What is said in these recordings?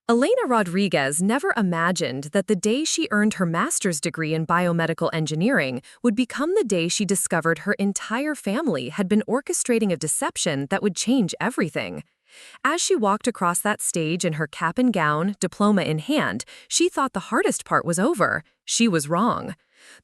Elena Rodriguez never imagined that the day she earned her master's degree in biomedical engineering would become the day she discovered her entire family had been orchestrating a deception that would change everything. As she walked across that stage in her cap and gown, diploma in hand, she thought the hardest part was over. She was wrong.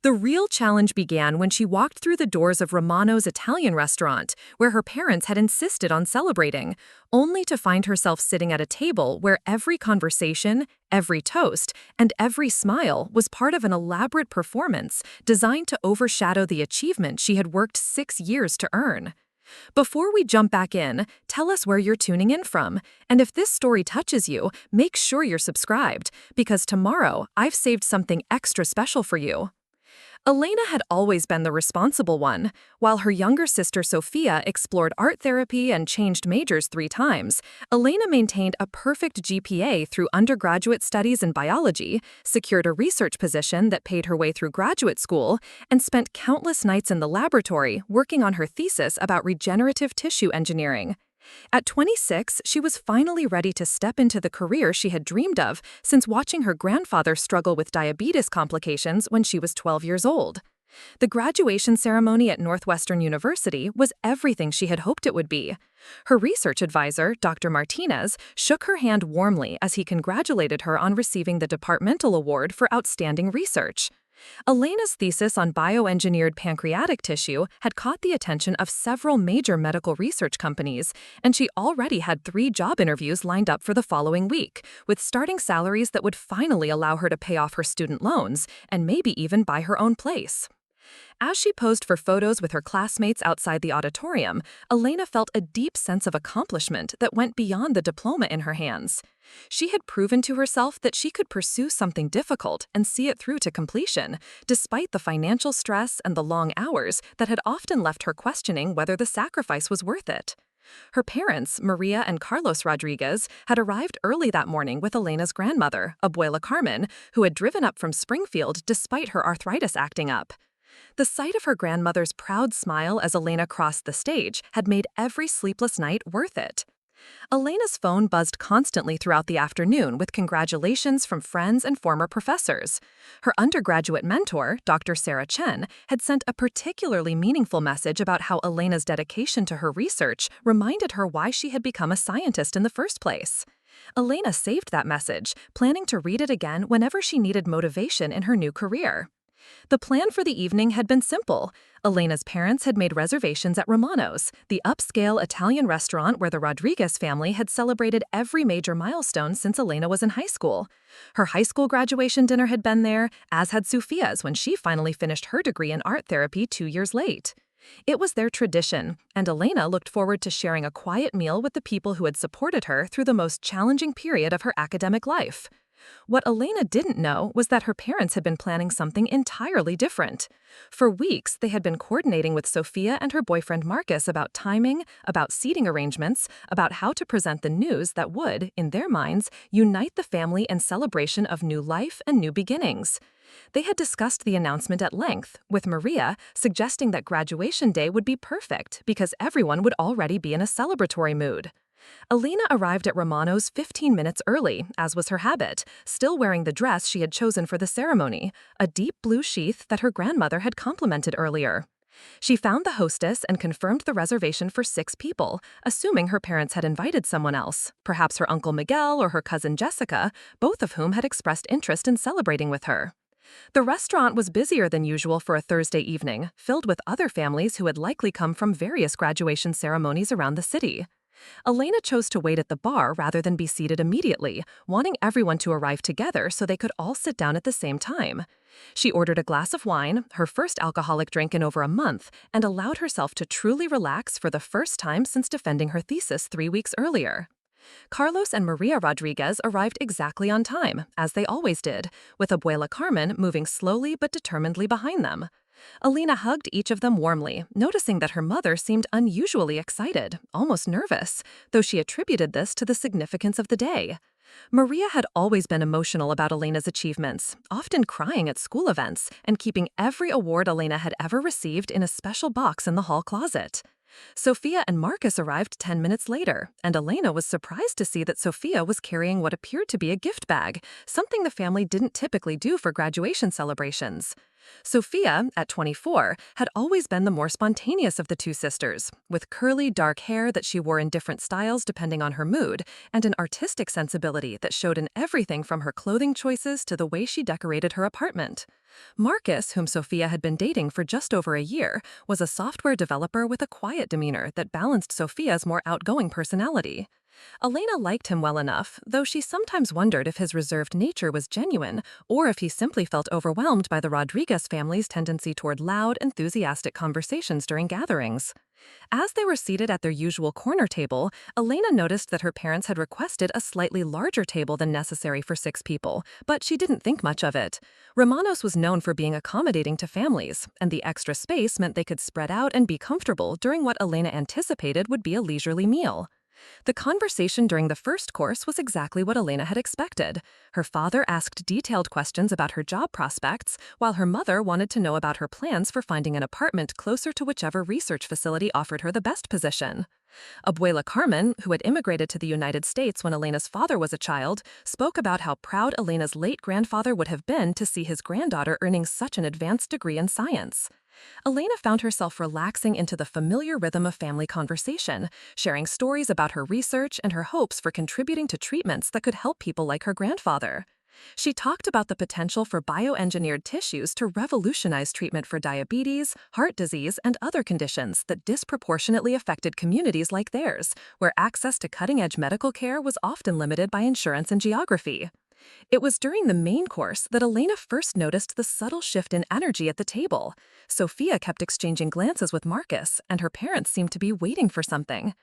The real challenge began when she walked through the doors of Romano's Italian restaurant, where her parents had insisted on celebrating, only to find herself sitting at a table where every conversation, every toast, and every smile was part of an elaborate performance designed to overshadow the achievement she had worked 6 years to earn. Before we jump back in, tell us where you're tuning in from, and if this story touches you, make sure you're subscribed, because tomorrow I've saved something extra special for you. Elena had always been the responsible one. While her younger sister Sophia explored art therapy and changed majors 3 times, Elena maintained a perfect GPA through undergraduate studies in biology, secured a research position that paid her way through graduate school, and spent countless nights in the laboratory working on her thesis about regenerative tissue engineering. At 26, she was finally ready to step into the career she had dreamed of since watching her grandfather struggle with diabetes complications when she was 12 years old. The graduation ceremony at Northwestern University was everything she had hoped it would be. Her research advisor, Dr. Martinez, shook her hand warmly as he congratulated her on receiving the departmental award for outstanding research. Elena's thesis on bioengineered pancreatic tissue had caught the attention of several major medical research companies, and she already had 3 job interviews lined up for the following week, with starting salaries that would finally allow her to pay off her student loans and maybe even buy her own place. As she posed for photos with her classmates outside the auditorium, Elena felt a deep sense of accomplishment that went beyond the diploma in her hands. She had proven to herself that she could pursue something difficult and see it through to completion, despite the financial stress and the long hours that had often left her questioning whether the sacrifice was worth it. Her parents, Maria and Carlos Rodriguez, had arrived early that morning with Elena's grandmother, Abuela Carmen, who had driven up from Springfield despite her arthritis acting up. The sight of her grandmother's proud smile as Elena crossed the stage had made every sleepless night worth it. Elena's phone buzzed constantly throughout the afternoon with congratulations from friends and former professors. Her undergraduate mentor, Dr. Sarah Chen, had sent a particularly meaningful message about how Elena's dedication to her research reminded her why she had become a scientist in the first place. Elena saved that message, planning to read it again whenever she needed motivation in her new career. The plan for the evening had been simple. Elena's parents had made reservations at Romano's, the upscale Italian restaurant where the Rodriguez family had celebrated every major milestone since Elena was in high school. Her high school graduation dinner had been there, as had Sophia's when she finally finished her degree in art therapy 2 years late. It was their tradition, and Elena looked forward to sharing a quiet meal with the people who had supported her through the most challenging period of her academic life. What Elena didn't know was that her parents had been planning something entirely different. For weeks, they had been coordinating with Sophia and her boyfriend Marcus about timing, about seating arrangements, about how to present the news that would, in their minds, unite the family in celebration of new life and new beginnings. They had discussed the announcement at length, with Maria suggesting that graduation day would be perfect because everyone would already be in a celebratory mood. Elena arrived at Romano's 15 minutes early, as was her habit, still wearing the dress she had chosen for the ceremony, a deep blue sheath that her grandmother had complimented earlier. She found the hostess and confirmed the reservation for 6 people, assuming her parents had invited someone else, perhaps her Uncle Miguel or her cousin Jessica, both of whom had expressed interest in celebrating with her. The restaurant was busier than usual for a Thursday evening, filled with other families who had likely come from various graduation ceremonies around the city. Elena chose to wait at the bar rather than be seated immediately, wanting everyone to arrive together so they could all sit down at the same time. She ordered a glass of wine, her first alcoholic drink in over a month, and allowed herself to truly relax for the first time since defending her thesis 3 weeks earlier. Carlos and Maria Rodriguez arrived exactly on time, as they always did, with Abuela Carmen moving slowly but determinedly behind them. Elena hugged each of them warmly, noticing that her mother seemed unusually excited, almost nervous, though she attributed this to the significance of the day. Maria had always been emotional about Elena's achievements, often crying at school events and keeping every award Elena had ever received in a special box in the hall closet. Sophia and Marcus arrived 10 minutes later, and Elena was surprised to see that Sophia was carrying what appeared to be a gift bag, something the family didn't typically do for graduation celebrations. Sophia, at 24, had always been the more spontaneous of the two sisters, with curly, dark hair that she wore in different styles depending on her mood, and an artistic sensibility that showed in everything from her clothing choices to the way she decorated her apartment. Marcus, whom Sophia had been dating for just over a year, was a software developer with a quiet demeanor that balanced Sophia's more outgoing personality. Elena liked him well enough, though she sometimes wondered if his reserved nature was genuine or if he simply felt overwhelmed by the Rodriguez family's tendency toward loud, enthusiastic conversations during gatherings. As they were seated at their usual corner table, Elena noticed that her parents had requested a slightly larger table than necessary for 6 people, but she didn't think much of it. Romanos was known for being accommodating to families, and the extra space meant they could spread out and be comfortable during what Elena anticipated would be a leisurely meal. The conversation during the first course was exactly what Elena had expected. Her father asked detailed questions about her job prospects, while her mother wanted to know about her plans for finding an apartment closer to whichever research facility offered her the best position. Abuela Carmen, who had immigrated to the United States when Elena's father was a child, spoke about how proud Elena's late grandfather would have been to see his granddaughter earning such an advanced degree in science. Elena found herself relaxing into the familiar rhythm of family conversation, sharing stories about her research and her hopes for contributing to treatments that could help people like her grandfather. She talked about the potential for bioengineered tissues to revolutionize treatment for diabetes, heart disease, and other conditions that disproportionately affected communities like theirs, where access to cutting-edge medical care was often limited by insurance and geography. It was during the main course that Elena first noticed the subtle shift in energy at the table. Sophia kept exchanging glances with Marcus, and her parents seemed to be waiting for something.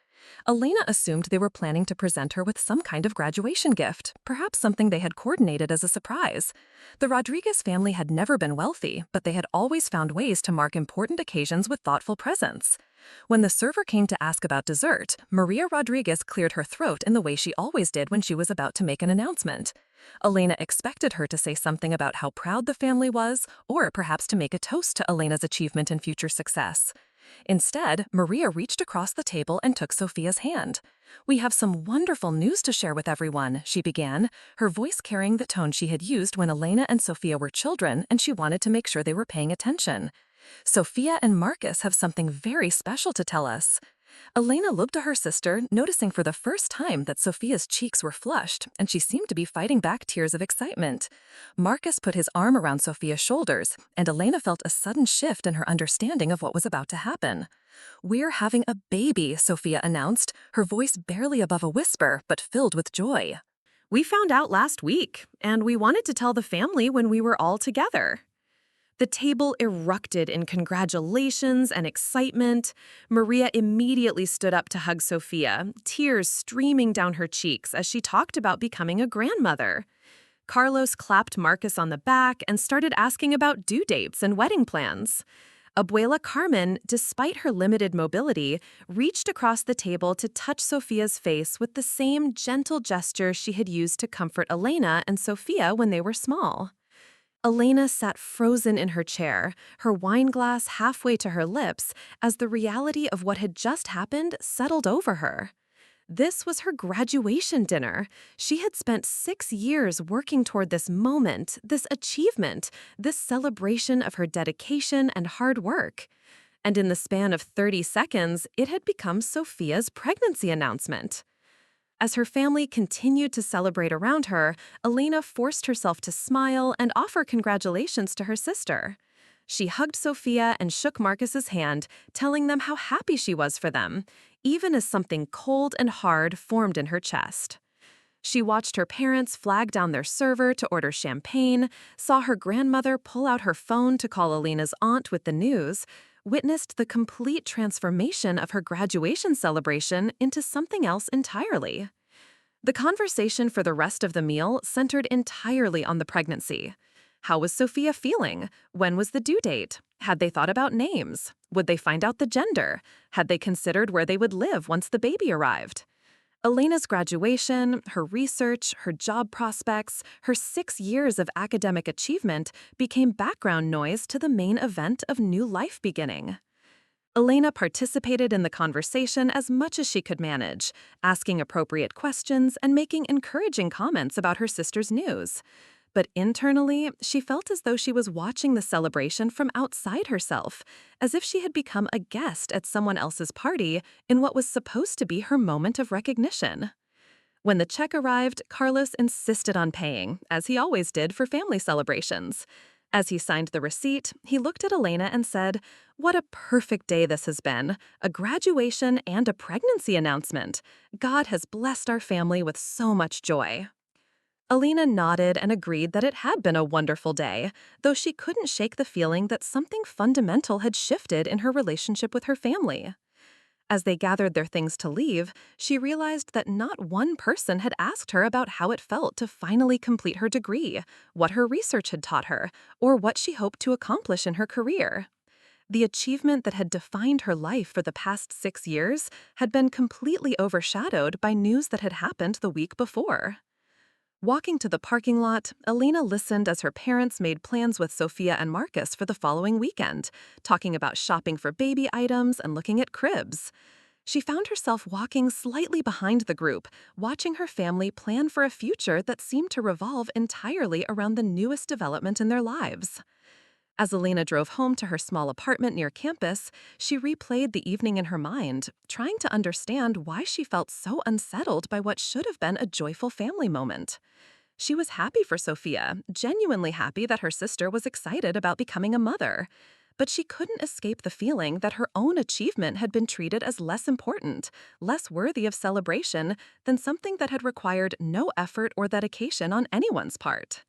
Elena assumed they were planning to present her with some kind of graduation gift, perhaps something they had coordinated as a surprise. The Rodriguez family had never been wealthy, but they had always found ways to mark important occasions with thoughtful presents. When the server came to ask about dessert, Maria Rodriguez cleared her throat in the way she always did when she was about to make an announcement. Elena expected her to say something about how proud the family was, or perhaps to make a toast to Elena's achievement and future success. Instead, Maria reached across the table and took Sophia's hand. "We have some wonderful news to share with everyone," she began, her voice carrying the tone she had used when Elena and Sophia were children, and she wanted to make sure they were paying attention. "Sophia and Marcus have something very special to tell us." Elena looked to her sister, noticing for the first time that Sophia's cheeks were flushed, and she seemed to be fighting back tears of excitement. Marcus put his arm around Sophia's shoulders, and Elena felt a sudden shift in her understanding of what was about to happen. "We're having a baby," Sophia announced, her voice barely above a whisper, but filled with joy. "We found out last week, and we wanted to tell the family when we were all together." The table erupted in congratulations and excitement. Maria immediately stood up to hug Sophia, tears streaming down her cheeks as she talked about becoming a grandmother. Carlos clapped Marcus on the back and started asking about due dates and wedding plans. Abuela Carmen, despite her limited mobility, reached across the table to touch Sophia's face with the same gentle gesture she had used to comfort Elena and Sophia when they were small. Elena sat frozen in her chair, her wine glass halfway to her lips, as the reality of what had just happened settled over her. This was her graduation dinner. She had spent 6 years working toward this moment, this achievement, this celebration of her dedication and hard work. And in the span of 30 seconds, it had become Sophia's pregnancy announcement. As her family continued to celebrate around her, Elena forced herself to smile and offer congratulations to her sister. She hugged Sophia and shook Marcus's hand, telling them how happy she was for them, even as something cold and hard formed in her chest. She watched her parents flag down their server to order champagne, saw her grandmother pull out her phone to call Elena's aunt with the news, witnessed the complete transformation of her graduation celebration into something else entirely. The conversation for the rest of the meal centered entirely on the pregnancy. How was Sophia feeling? When was the due date? Had they thought about names? Would they find out the gender? Had they considered where they would live once the baby arrived? Elena's graduation, her research, her job prospects, her 6 years of academic achievement became background noise to the main event of new life beginning. Elena participated in the conversation as much as she could manage, asking appropriate questions and making encouraging comments about her sister's news. But internally, she felt as though she was watching the celebration from outside herself, as if she had become a guest at someone else's party in what was supposed to be her moment of recognition. When the check arrived, Carlos insisted on paying, as he always did for family celebrations. As he signed the receipt, he looked at Elena and said, "What a perfect day this has been, a graduation and a pregnancy announcement. God has blessed our family with so much joy." Elena nodded and agreed that it had been a wonderful day, though she couldn't shake the feeling that something fundamental had shifted in her relationship with her family. As they gathered their things to leave, she realized that not one person had asked her about how it felt to finally complete her degree, what her research had taught her, or what she hoped to accomplish in her career. The achievement that had defined her life for the past 6 years had been completely overshadowed by news that had happened the week before. Walking to the parking lot, Elena listened as her parents made plans with Sophia and Marcus for the following weekend, talking about shopping for baby items and looking at cribs. She found herself walking slightly behind the group, watching her family plan for a future that seemed to revolve entirely around the newest development in their lives. As Elena drove home to her small apartment near campus, she replayed the evening in her mind, trying to understand why she felt so unsettled by what should have been a joyful family moment. She was happy for Sophia, genuinely happy that her sister was excited about becoming a mother. But she couldn't escape the feeling that her own achievement had been treated as less important, less worthy of celebration than something that had required no effort or dedication on anyone's part.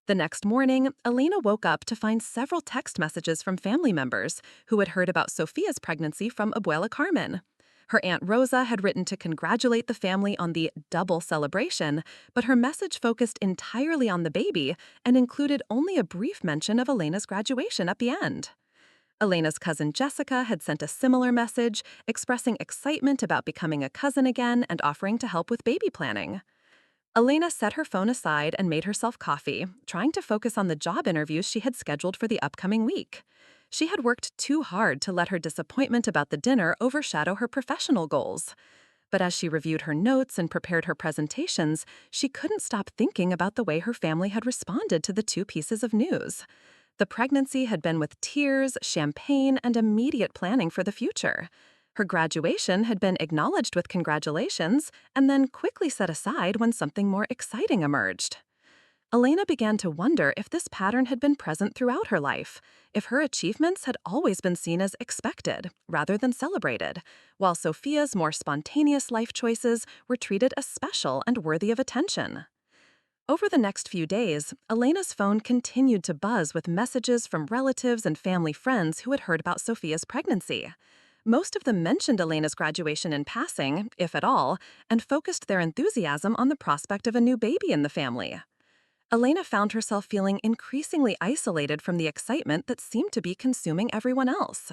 The next morning, Elena woke up to find several text messages from family members who had heard about Sophia's pregnancy from Abuela Carmen. Her Aunt Rosa had written to congratulate the family on the double celebration, but her message focused entirely on the baby and included only a brief mention of Elena's graduation at the end. Elena's cousin Jessica had sent a similar message, expressing excitement about becoming a cousin again and offering to help with baby planning. Elena set her phone aside and made herself coffee, trying to focus on the job interviews she had scheduled for the upcoming week. She had worked too hard to let her disappointment about the dinner overshadow her professional goals. But as she reviewed her notes and prepared her presentations, she couldn't stop thinking about the way her family had responded to the two pieces of news. The pregnancy had been with tears, champagne, and immediate planning for the future. Her graduation had been acknowledged with congratulations and then quickly set aside when something more exciting emerged. Elena began to wonder if this pattern had been present throughout her life, if her achievements had always been seen as expected rather than celebrated, while Sophia's more spontaneous life choices were treated as special and worthy of attention. Over the next few days, Elena's phone continued to buzz with messages from relatives and family friends who had heard about Sophia's pregnancy. Most of them mentioned Elena's graduation in passing, if at all, and focused their enthusiasm on the prospect of a new baby in the family. Elena found herself feeling increasingly isolated from the excitement that seemed to be consuming everyone else.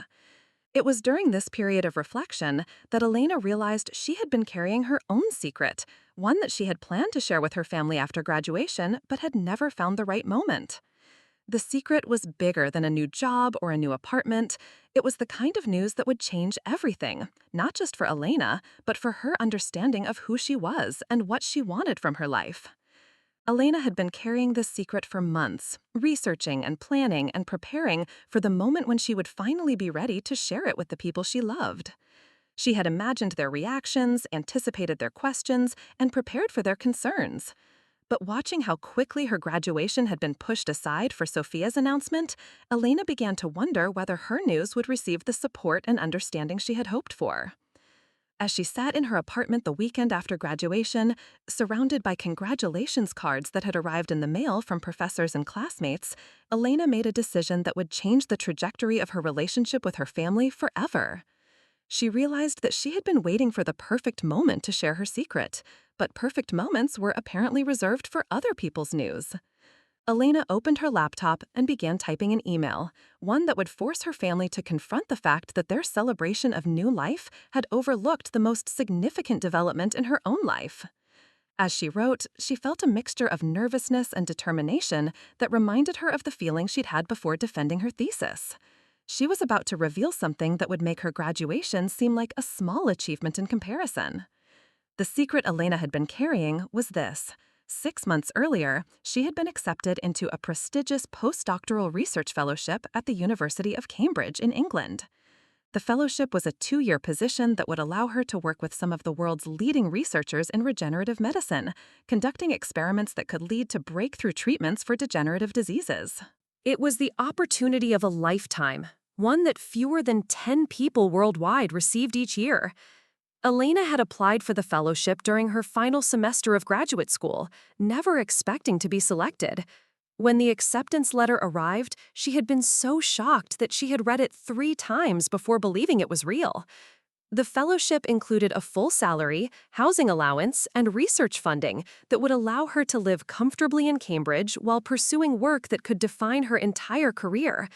It was during this period of reflection that Elena realized she had been carrying her own secret, one that she had planned to share with her family after graduation but had never found the right moment. The secret was bigger than a new job or a new apartment. It was the kind of news that would change everything, not just for Elena, but for her understanding of who she was and what she wanted from her life. Elena had been carrying this secret for months, researching and planning and preparing for the moment when she would finally be ready to share it with the people she loved. She had imagined their reactions, anticipated their questions, and prepared for their concerns. But watching how quickly her graduation had been pushed aside for Sophia's announcement, Elena began to wonder whether her news would receive the support and understanding she had hoped for. As she sat in her apartment the weekend after graduation, surrounded by congratulations cards that had arrived in the mail from professors and classmates, Elena made a decision that would change the trajectory of her relationship with her family forever. She realized that she had been waiting for the perfect moment to share her secret, but perfect moments were apparently reserved for other people's news. Elena opened her laptop and began typing an email, one that would force her family to confront the fact that their celebration of new life had overlooked the most significant development in her own life. As she wrote, she felt a mixture of nervousness and determination that reminded her of the feeling she'd had before defending her thesis. She was about to reveal something that would make her graduation seem like a small achievement in comparison. The secret Elena had been carrying was this. 6 months earlier, she had been accepted into a prestigious postdoctoral research fellowship at the University of Cambridge in England. The fellowship was a 2-year position that would allow her to work with some of the world's leading researchers in regenerative medicine, conducting experiments that could lead to breakthrough treatments for degenerative diseases. It was the opportunity of a lifetime, one that fewer than 10 people worldwide received each year. Elena had applied for the fellowship during her final semester of graduate school, never expecting to be selected. When the acceptance letter arrived, she had been so shocked that she had read it 3 times before believing it was real. The fellowship included a full salary, housing allowance, and research funding that would allow her to live comfortably in Cambridge while pursuing work that could define her entire career.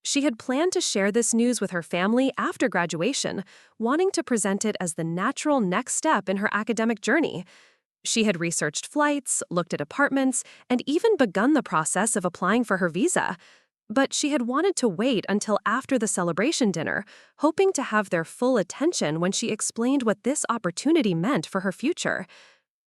She had planned to share this news with her family after graduation, wanting to present it as the natural next step in her academic journey. She had researched flights, looked at apartments, and even begun the process of applying for her visa. But she had wanted to wait until after the celebration dinner, hoping to have their full attention when she explained what this opportunity meant for her future.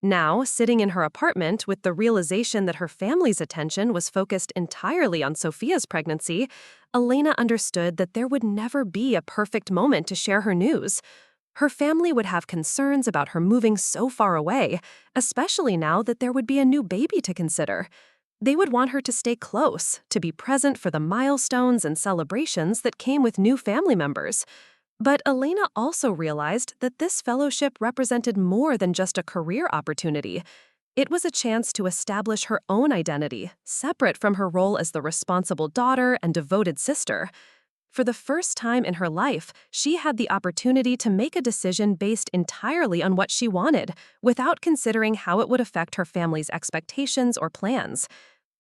Now, sitting in her apartment with the realization that her family's attention was focused entirely on Sophia's pregnancy, Elena understood that there would never be a perfect moment to share her news. Her family would have concerns about her moving so far away, especially now that there would be a new baby to consider. They would want her to stay close, to be present for the milestones and celebrations that came with new family members. But Elena also realized that this fellowship represented more than just a career opportunity. It was a chance to establish her own identity, separate from her role as the responsible daughter and devoted sister. For the first time in her life, she had the opportunity to make a decision based entirely on what she wanted, without considering how it would affect her family's expectations or plans.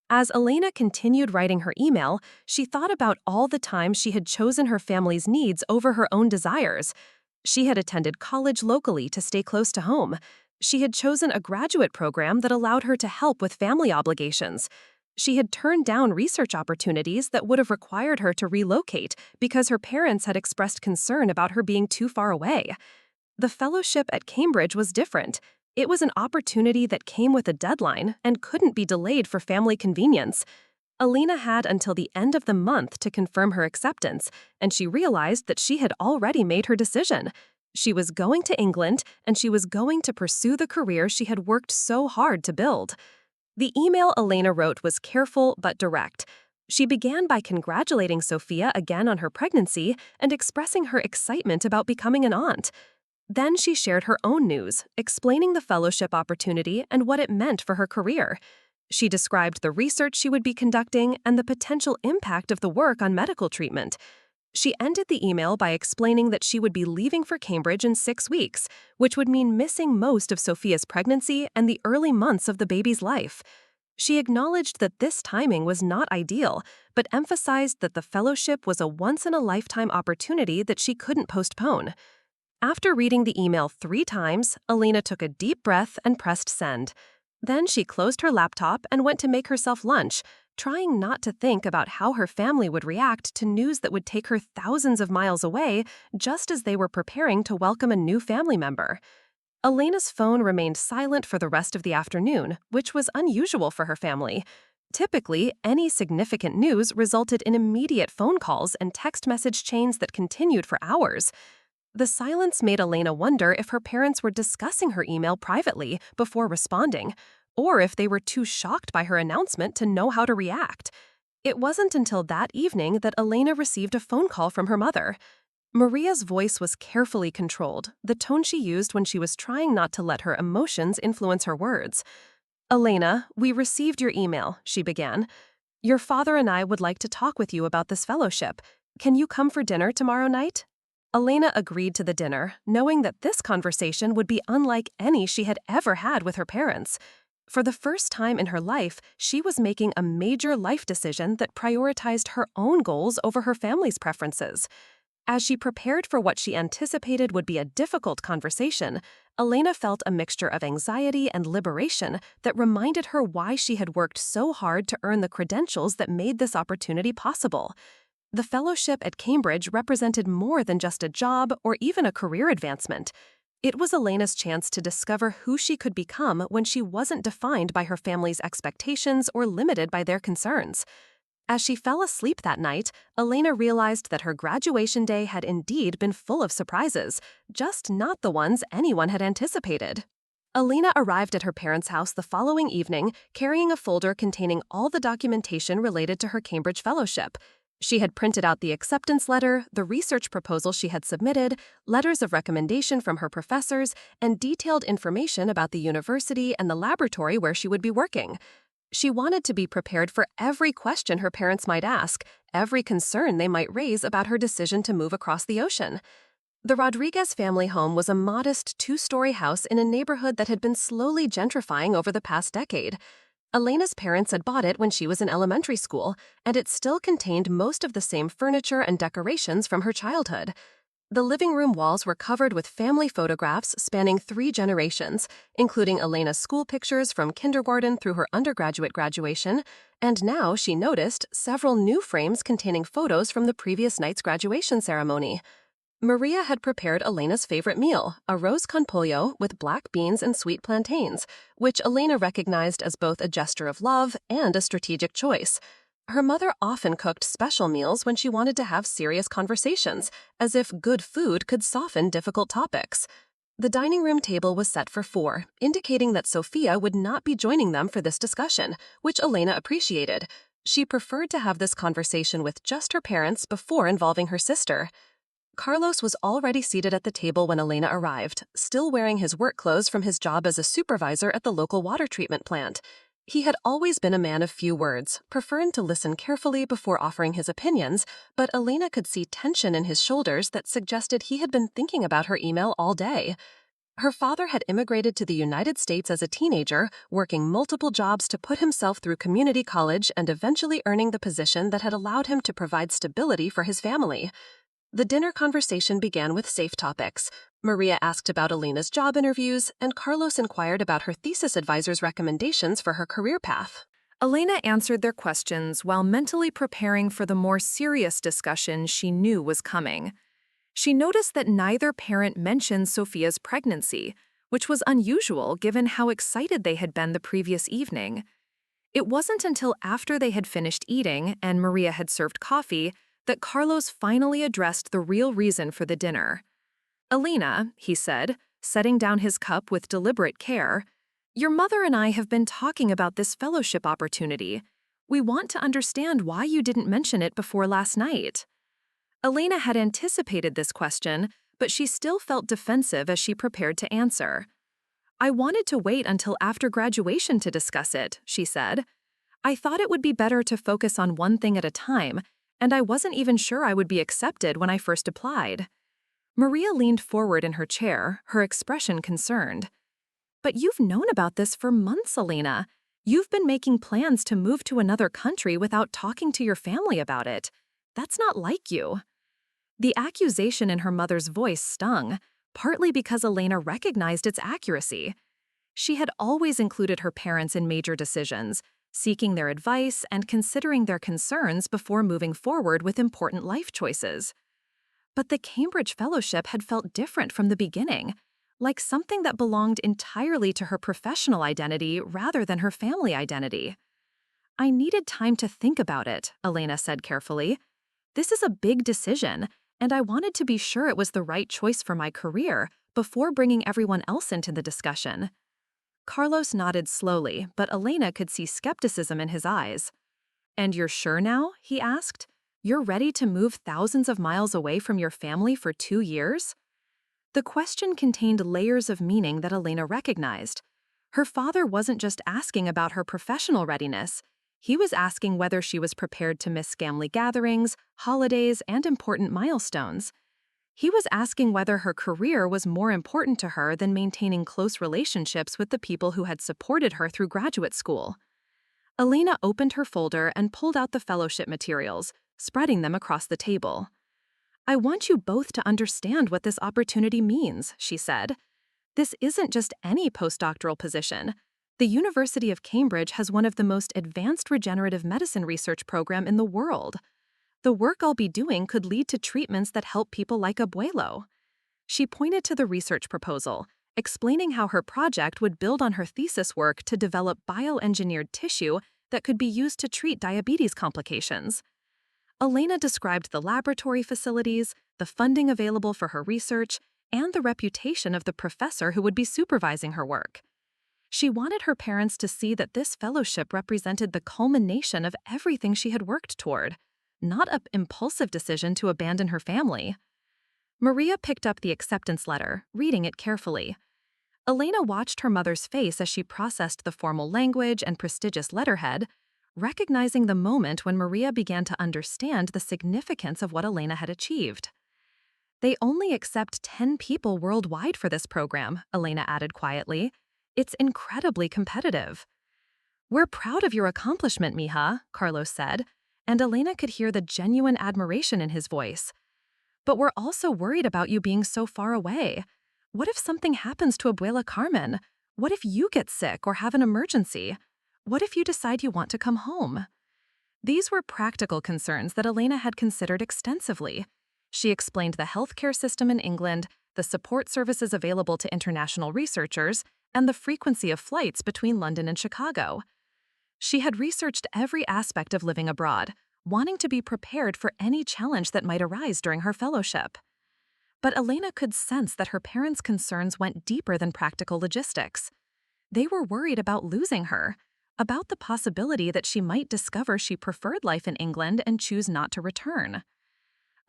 As Elena continued writing her email, she thought about all the times she had chosen her family's needs over her own desires. She had attended college locally to stay close to home. She had chosen a graduate program that allowed her to help with family obligations. She had turned down research opportunities that would have required her to relocate because her parents had expressed concern about her being too far away. The fellowship at Cambridge was different. It was an opportunity that came with a deadline and couldn't be delayed for family convenience. Elena had until the end of the month to confirm her acceptance, and she realized that she had already made her decision. She was going to England, and she was going to pursue the career she had worked so hard to build. The email Elena wrote was careful but direct. She began by congratulating Sophia again on her pregnancy and expressing her excitement about becoming an aunt. Then she shared her own news, explaining the fellowship opportunity and what it meant for her career. She described the research she would be conducting and the potential impact of the work on medical treatment. She ended the email by explaining that she would be leaving for Cambridge in 6 weeks, which would mean missing most of Sophia's pregnancy and the early months of the baby's life. She acknowledged that this timing was not ideal, but emphasized that the fellowship was a once-in-a-lifetime opportunity that she couldn't postpone. After reading the email 3 times, Elena took a deep breath and pressed send. Then she closed her laptop and went to make herself lunch, trying not to think about how her family would react to news that would take her thousands of miles away just as they were preparing to welcome a new family member. Elena's phone remained silent for the rest of the afternoon, which was unusual for her family. Typically, any significant news resulted in immediate phone calls and text message chains that continued for hours. The silence made Elena wonder if her parents were discussing her email privately before responding, or if they were too shocked by her announcement to know how to react. It wasn't until that evening that Elena received a phone call from her mother. Maria's voice was carefully controlled, the tone she used when she was trying not to let her emotions influence her words. "Elena, we received your email," she began. "Your father and I would like to talk with you about this fellowship. Can you come for dinner tomorrow night?" Elena agreed to the dinner, knowing that this conversation would be unlike any she had ever had with her parents. For the first time in her life, she was making a major life decision that prioritized her own goals over her family's preferences. As she prepared for what she anticipated would be a difficult conversation, Elena felt a mixture of anxiety and liberation that reminded her why she had worked so hard to earn the credentials that made this opportunity possible. The fellowship at Cambridge represented more than just a job or even a career advancement. It was Elena's chance to discover who she could become when she wasn't defined by her family's expectations or limited by their concerns. As she fell asleep that night, Elena realized that her graduation day had indeed been full of surprises, just not the ones anyone had anticipated. Elena arrived at her parents' house the following evening, carrying a folder containing all the documentation related to her Cambridge fellowship. She had printed out the acceptance letter, the research proposal she had submitted, letters of recommendation from her professors, and detailed information about the university and the laboratory where she would be working. She wanted to be prepared for every question her parents might ask, every concern they might raise about her decision to move across the ocean. The Rodriguez family home was a modest two-story house in a neighborhood that had been slowly gentrifying over the past decade. Elena's parents had bought it when she was in elementary school, and it still contained most of the same furniture and decorations from her childhood. The living room walls were covered with family photographs spanning 3 generations, including Elena's school pictures from kindergarten through her undergraduate graduation, and now, she noticed, several new frames containing photos from the previous night's graduation ceremony. Maria had prepared Elena's favorite meal, a arroz con pollo with black beans and sweet plantains, which Elena recognized as both a gesture of love and a strategic choice. Her mother often cooked special meals when she wanted to have serious conversations, as if good food could soften difficult topics. The dining room table was set for 4, indicating that Sophia would not be joining them for this discussion, which Elena appreciated. She preferred to have this conversation with just her parents before involving her sister. Carlos was already seated at the table when Elena arrived, still wearing his work clothes from his job as a supervisor at the local water treatment plant. He had always been a man of few words, preferring to listen carefully before offering his opinions, but Elena could see tension in his shoulders that suggested he had been thinking about her email all day. Her father had immigrated to the United States as a teenager, working multiple jobs to put himself through community college and eventually earning the position that had allowed him to provide stability for his family. The dinner conversation began with safe topics. Maria asked about Elena's job interviews, and Carlos inquired about her thesis advisor's recommendations for her career path. Elena answered their questions while mentally preparing for the more serious discussion she knew was coming. She noticed that neither parent mentioned Sophia's pregnancy, which was unusual given how excited they had been the previous evening. It wasn't until after they had finished eating and Maria had served coffee that Carlos finally addressed the real reason for the dinner. "Elena," he said, setting down his cup with deliberate care, "your mother and I have been talking about this fellowship opportunity. We want to understand why you didn't mention it before last night." Elena had anticipated this question, but she still felt defensive as she prepared to answer. "I wanted to wait until after graduation to discuss it," she said. "I thought it would be better to focus on one thing at a time, and I wasn't even sure I would be accepted when I first applied." Maria leaned forward in her chair, her expression concerned. "But you've known about this for months, Elena. You've been making plans to move to another country without talking to your family about it. That's not like you." The accusation in her mother's voice stung, partly because Elena recognized its accuracy. She had always included her parents in major decisions, seeking their advice and considering their concerns before moving forward with important life choices. But the Cambridge Fellowship had felt different from the beginning, like something that belonged entirely to her professional identity rather than her family identity. "I needed time to think about it," Elena said carefully. "This is a big decision, and I wanted to be sure it was the right choice for my career before bringing everyone else into the discussion." Carlos nodded slowly, but Elena could see skepticism in his eyes. "And you're sure now?" he asked. "You're ready to move thousands of miles away from your family for 2 years?" The question contained layers of meaning that Elena recognized. Her father wasn't just asking about her professional readiness. He was asking whether she was prepared to miss family gatherings, holidays, and important milestones. He was asking whether her career was more important to her than maintaining close relationships with the people who had supported her through graduate school. Elena opened her folder and pulled out the fellowship materials, spreading them across the table. "I want you both to understand what this opportunity means," she said. "This isn't just any postdoctoral position. The University of Cambridge has one of the most advanced regenerative medicine research program in the world. The work I'll be doing could lead to treatments that help people like Abuelo. She pointed to the research proposal, explaining how her project would build on her thesis work to develop bioengineered tissue that could be used to treat diabetes complications. Elena described the laboratory facilities, the funding available for her research, and the reputation of the professor who would be supervising her work. She wanted her parents to see that this fellowship represented the culmination of everything she had worked toward, not an impulsive decision to abandon her family. Maria picked up the acceptance letter, reading it carefully. Elena watched her mother's face as she processed the formal language and prestigious letterhead, recognizing the moment when Maria began to understand the significance of what Elena had achieved. They only accept 10 people worldwide for this program, Elena added quietly. It's incredibly competitive. We're proud of your accomplishment, mija, Carlos said, and Elena could hear the genuine admiration in his voice. But we're also worried about you being so far away. What if something happens to Abuela Carmen? What if you get sick or have an emergency? What if you decide you want to come home? These were practical concerns that Elena had considered extensively. She explained the healthcare system in England, the support services available to international researchers, and the frequency of flights between London and Chicago. She had researched every aspect of living abroad, wanting to be prepared for any challenge that might arise during her fellowship. But Elena could sense that her parents' concerns went deeper than practical logistics. They were worried about losing her, about the possibility that she might discover she preferred life in England and choose not to return.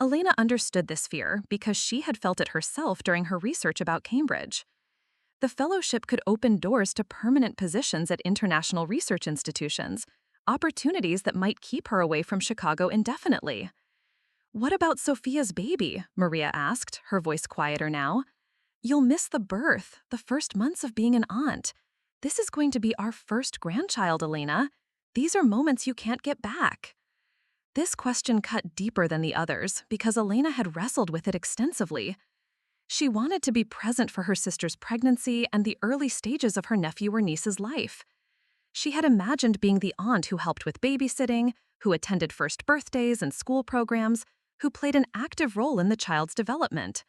Elena understood this fear because she had felt it herself during her research about Cambridge. The fellowship could open doors to permanent positions at international research institutions, opportunities that might keep her away from Chicago indefinitely. "What about Sophia's baby?" Maria asked, her voice quieter now. "You'll miss the birth, the first months of being an aunt. This is going to be our first grandchild, Elena. These are moments you can't get back." This question cut deeper than the others because Elena had wrestled with it extensively. She wanted to be present for her sister's pregnancy and the early stages of her nephew or niece's life. She had imagined being the aunt who helped with babysitting, who attended first birthdays and school programs, who played an active role in the child's development.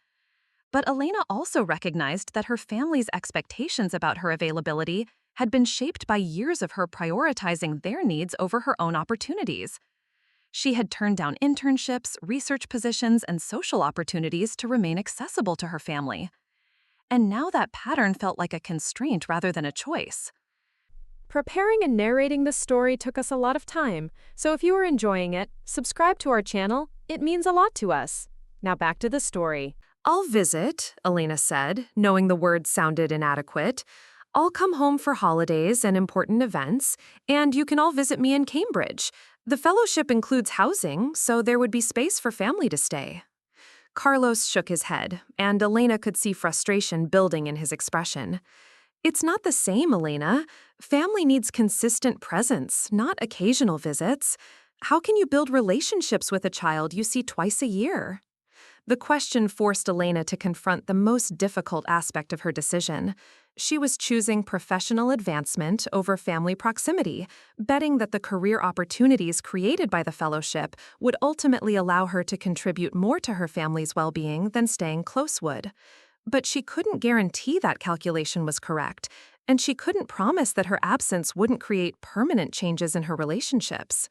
But Elena also recognized that her family's expectations about her availability had been shaped by years of her prioritizing their needs over her own opportunities. She had turned down internships, research positions, and social opportunities to remain accessible to her family. And now that pattern felt like a constraint rather than a choice. Preparing and narrating this story took us a lot of time, so if you are enjoying it, subscribe to our channel. It means a lot to us. Now back to the story. "I'll visit," Elena said, knowing the words sounded inadequate. "I'll come home for holidays and important events, and you can all visit me in Cambridge. The fellowship includes housing, so there would be space for family to stay." Carlos shook his head, and Elena could see frustration building in his expression. "It's not the same, Elena. Family needs consistent presence, not occasional visits. How can you build relationships with a child you see twice a year?" The question forced Elena to confront the most difficult aspect of her decision. She was choosing professional advancement over family proximity, betting that the career opportunities created by the fellowship would ultimately allow her to contribute more to her family's well-being than staying close would. But she couldn't guarantee that calculation was correct, and she couldn't promise that her absence wouldn't create permanent changes in her relationships.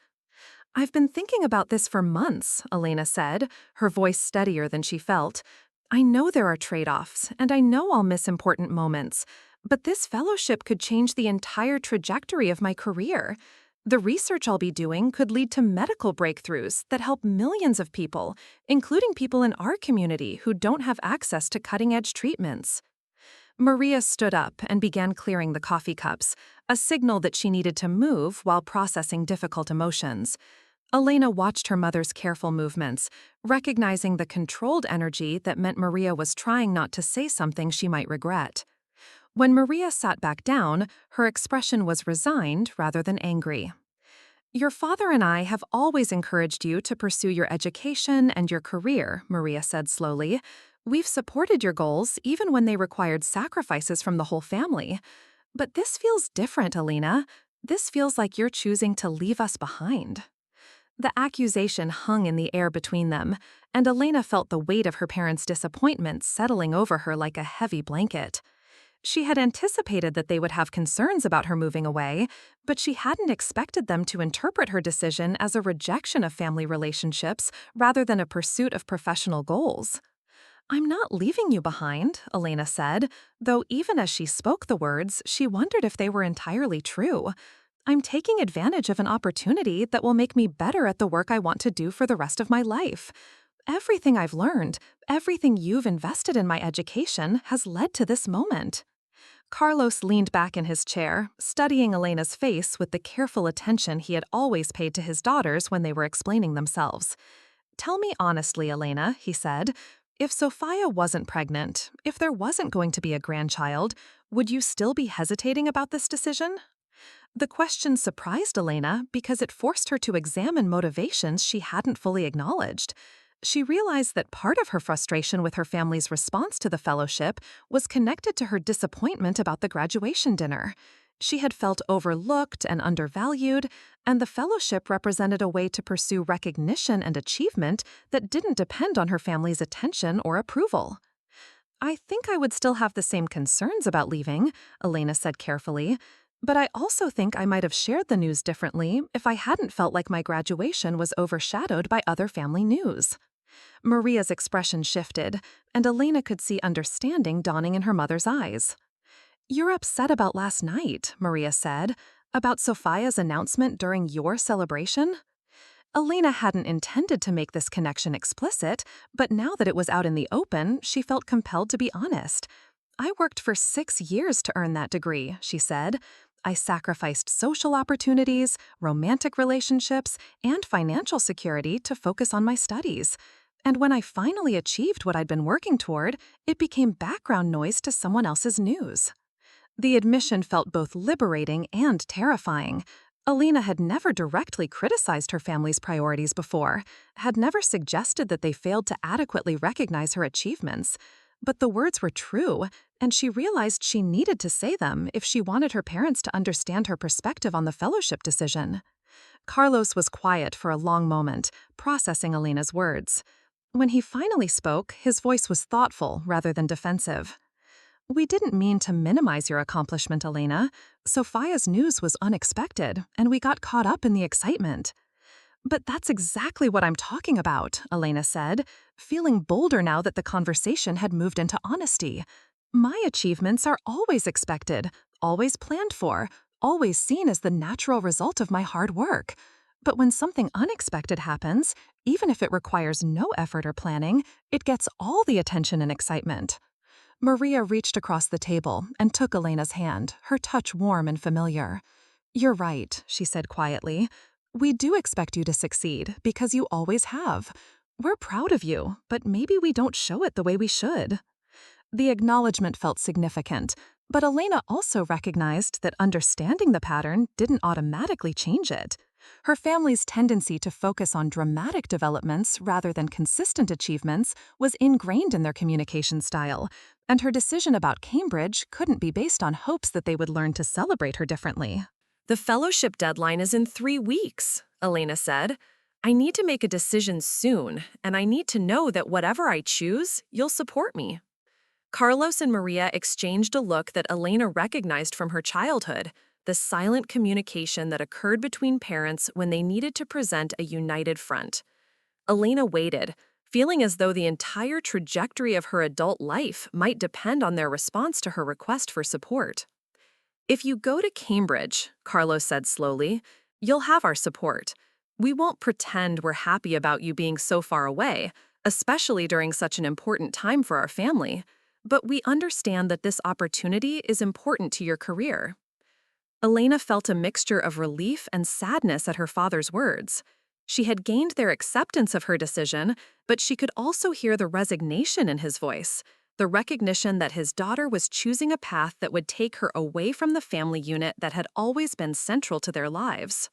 "I've been thinking about this for months," Elena said, her voice steadier than she felt. "I know there are trade-offs, and I know I'll miss important moments, but this fellowship could change the entire trajectory of my career. The research I'll be doing could lead to medical breakthroughs that help millions of people, including people in our community who don't have access to cutting-edge treatments." Maria stood up and began clearing the coffee cups, a signal that she needed to move while processing difficult emotions. Elena watched her mother's careful movements, recognizing the controlled energy that meant Maria was trying not to say something she might regret. When Maria sat back down, her expression was resigned rather than angry. "Your father and I have always encouraged you to pursue your education and your career," Maria said slowly. "We've supported your goals even when they required sacrifices from the whole family. But this feels different, Elena. This feels like you're choosing to leave us behind." The accusation hung in the air between them, and Elena felt the weight of her parents' disappointment settling over her like a heavy blanket. She had anticipated that they would have concerns about her moving away, but she hadn't expected them to interpret her decision as a rejection of family relationships rather than a pursuit of professional goals. "I'm not leaving you behind," Elena said, though even as she spoke the words, she wondered if they were entirely true. "I'm taking advantage of an opportunity that will make me better at the work I want to do for the rest of my life. Everything I've learned, everything you've invested in my education has led to this moment." Carlos leaned back in his chair, studying Elena's face with the careful attention he had always paid to his daughters when they were explaining themselves. "Tell me honestly, Elena," he said, "if Sophia wasn't pregnant, if there wasn't going to be a grandchild, would you still be hesitating about this decision?" The question surprised Elena because it forced her to examine motivations she hadn't fully acknowledged. She realized that part of her frustration with her family's response to the fellowship was connected to her disappointment about the graduation dinner. She had felt overlooked and undervalued, and the fellowship represented a way to pursue recognition and achievement that didn't depend on her family's attention or approval. "I think I would still have the same concerns about leaving," Elena said carefully, "but I also think I might have shared the news differently if I hadn't felt like my graduation was overshadowed by other family news." Maria's expression shifted, and Elena could see understanding dawning in her mother's eyes. "You're upset about last night," Maria said, "about Sophia's announcement during your celebration?" Elena hadn't intended to make this connection explicit, but now that it was out in the open, she felt compelled to be honest. "I worked for 6 years to earn that degree," she said. "I sacrificed social opportunities, romantic relationships, and financial security to focus on my studies. And when I finally achieved what I'd been working toward, it became background noise to someone else's news." The admission felt both liberating and terrifying. Elena had never directly criticized her family's priorities before, had never suggested that they failed to adequately recognize her achievements. But the words were true, and she realized she needed to say them if she wanted her parents to understand her perspective on the fellowship decision. Carlos was quiet for a long moment, processing Elena's words. When he finally spoke, his voice was thoughtful rather than defensive. "We didn't mean to minimize your accomplishment, Elena. Sophia's news was unexpected, and we got caught up in the excitement." "But that's exactly what I'm talking about," Elena said, feeling bolder now that the conversation had moved into honesty. "My achievements are always expected, always planned for, always seen as the natural result of my hard work. But when something unexpected happens, even if it requires no effort or planning, it gets all the attention and excitement." Maria reached across the table and took Elena's hand, her touch warm and familiar. "You're right," she said quietly. "We do expect you to succeed because you always have. We're proud of you, but maybe we don't show it the way we should." The acknowledgement felt significant, but Elena also recognized that understanding the pattern didn't automatically change it. Her family's tendency to focus on dramatic developments rather than consistent achievements was ingrained in their communication style, and her decision about Cambridge couldn't be based on hopes that they would learn to celebrate her differently. "The fellowship deadline is in 3 weeks, Elena said. "I need to make a decision soon, and I need to know that whatever I choose, you'll support me." Carlos and Maria exchanged a look that Elena recognized from her childhood, the silent communication that occurred between parents when they needed to present a united front. Elena waited, feeling as though the entire trajectory of her adult life might depend on their response to her request for support. "If you go to Cambridge," Carlos said slowly, "you'll have our support. We won't pretend we're happy about you being so far away, especially during such an important time for our family, but we understand that this opportunity is important to your career." Elena felt a mixture of relief and sadness at her father's words. She had gained their acceptance of her decision, but she could also hear the resignation in his voice, the recognition that his daughter was choosing a path that would take her away from the family unit that had always been central to their lives.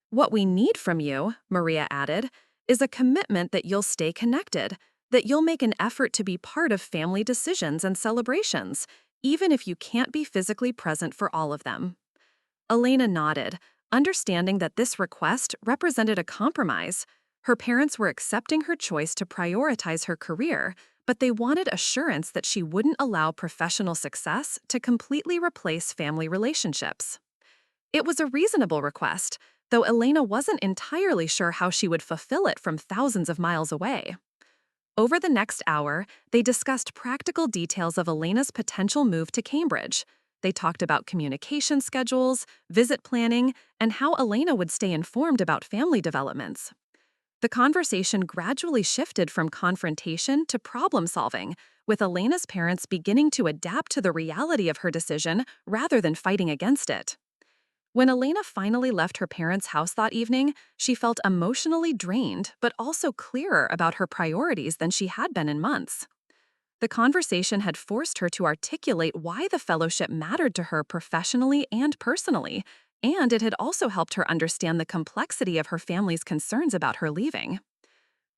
"What we need from you," Maria added, "is a commitment that you'll stay connected, that you'll make an effort to be part of family decisions and celebrations, even if you can't be physically present for all of them." Elena nodded, Understanding that this request represented a compromise, her parents were accepting her choice to prioritize her career, but they wanted assurance that she wouldn't allow professional success to completely replace family relationships. It was a reasonable request, though Elena wasn't entirely sure how she would fulfill it from thousands of miles away. Over the next hour, they discussed practical details of Elena's potential move to Cambridge. They talked about communication schedules, visit planning, and how Elena would stay informed about family developments. The conversation gradually shifted from confrontation to problem solving, with Elena's parents beginning to adapt to the reality of her decision rather than fighting against it. When Elena finally left her parents' house that evening, she felt emotionally drained but also clearer about her priorities than she had been in months. The conversation had forced her to articulate why the fellowship mattered to her professionally and personally, and it had also helped her understand the complexity of her family's concerns about her leaving.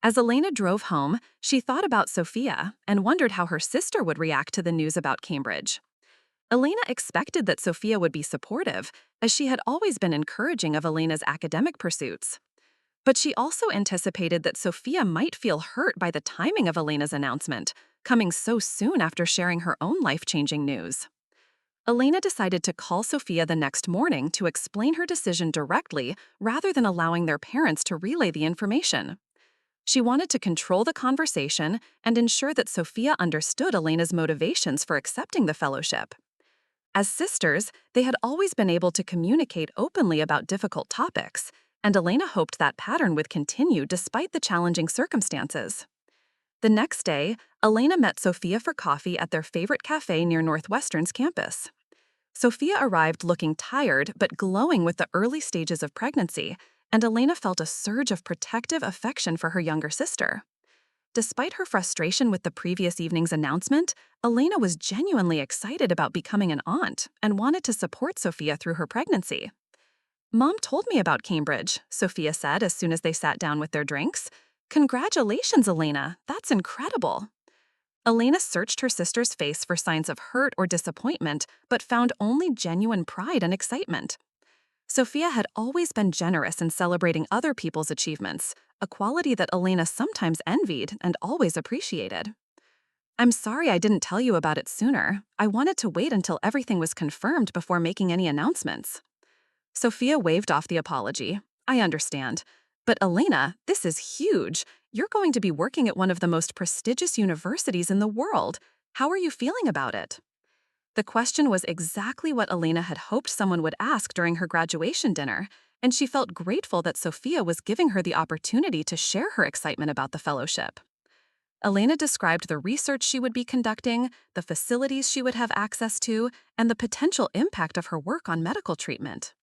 As Elena drove home, she thought about Sophia and wondered how her sister would react to the news about Cambridge. Elena expected that Sophia would be supportive, as she had always been encouraging of Elena's academic pursuits. But she also anticipated that Sophia might feel hurt by the timing of Elena's announcement, coming so soon after sharing her own life-changing news. Elena decided to call Sophia the next morning to explain her decision directly rather than allowing their parents to relay the information. She wanted to control the conversation and ensure that Sophia understood Elena's motivations for accepting the fellowship. As sisters, they had always been able to communicate openly about difficult topics, and Elena hoped that pattern would continue despite the challenging circumstances. The next day, Elena met Sophia for coffee at their favorite cafe near Northwestern's campus. Sophia arrived looking tired but glowing with the early stages of pregnancy, and Elena felt a surge of protective affection for her younger sister. Despite her frustration with the previous evening's announcement, Elena was genuinely excited about becoming an aunt and wanted to support Sophia through her pregnancy. "Mom told me about Cambridge," Sophia said as soon as they sat down with their drinks. "Congratulations, Elena. That's incredible." Elena searched her sister's face for signs of hurt or disappointment, but found only genuine pride and excitement. Sophia had always been generous in celebrating other people's achievements, a quality that Elena sometimes envied and always appreciated. "I'm sorry I didn't tell you about it sooner. I wanted to wait until everything was confirmed before making any announcements." Sophia waved off the apology. "I understand. But Elena, this is huge. You're going to be working at one of the most prestigious universities in the world. How are you feeling about it?" The question was exactly what Elena had hoped someone would ask during her graduation dinner, and she felt grateful that Sophia was giving her the opportunity to share her excitement about the fellowship. Elena described the research she would be conducting, the facilities she would have access to, and the potential impact of her work on medical treatment.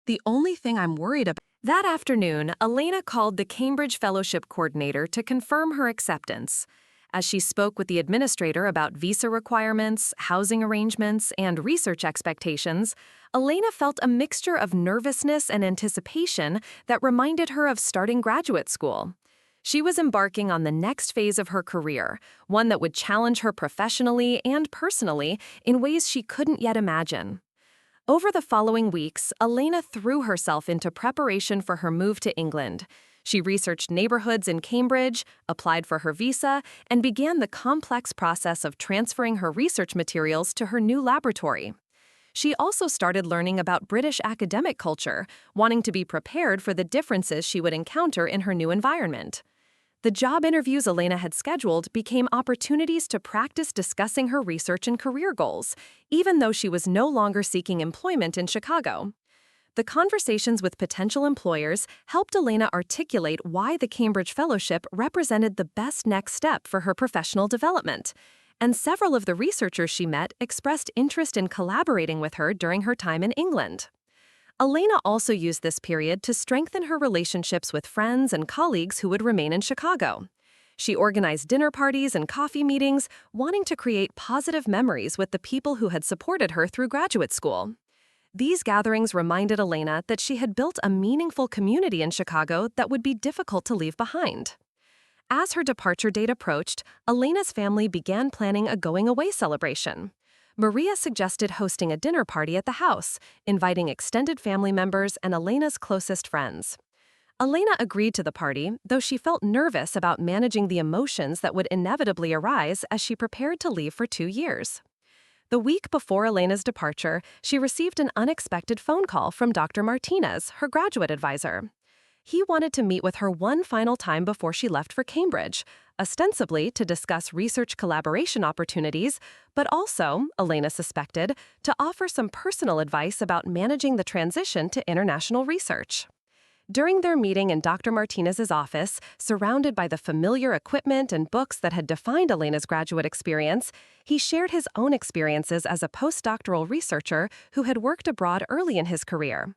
"The only thing I'm worried about..." That afternoon, Elena called the Cambridge Fellowship Coordinator to confirm her acceptance. As she spoke with the administrator about visa requirements, housing arrangements, and research expectations, Elena felt a mixture of nervousness and anticipation that reminded her of starting graduate school. She was embarking on the next phase of her career, one that would challenge her professionally and personally in ways she couldn't yet imagine. Over the following weeks, Elena threw herself into preparation for her move to England. She researched neighborhoods in Cambridge, applied for her visa, and began the complex process of transferring her research materials to her new laboratory. She also started learning about British academic culture, wanting to be prepared for the differences she would encounter in her new environment. The job interviews Elena had scheduled became opportunities to practice discussing her research and career goals, even though she was no longer seeking employment in Chicago. The conversations with potential employers helped Elena articulate why the Cambridge Fellowship represented the best next step for her professional development, and several of the researchers she met expressed interest in collaborating with her during her time in England. Elena also used this period to strengthen her relationships with friends and colleagues who would remain in Chicago. She organized dinner parties and coffee meetings, wanting to create positive memories with the people who had supported her through graduate school. These gatherings reminded Elena that she had built a meaningful community in Chicago that would be difficult to leave behind. As her departure date approached, Elena's family began planning a going-away celebration. Maria suggested hosting a dinner party at the house, inviting extended family members and Elena's closest friends. Elena agreed to the party, though she felt nervous about managing the emotions that would inevitably arise as she prepared to leave for 2 years. The week before Elena's departure, she received an unexpected phone call from Dr. Martinez, her graduate advisor. He wanted to meet with her one final time before she left for Cambridge, ostensibly to discuss research collaboration opportunities, but also, Elena suspected, to offer some personal advice about managing the transition to international research. During their meeting in Dr. Martinez's office, surrounded by the familiar equipment and books that had defined Elena's graduate experience, he shared his own experiences as a postdoctoral researcher who had worked abroad early in his career.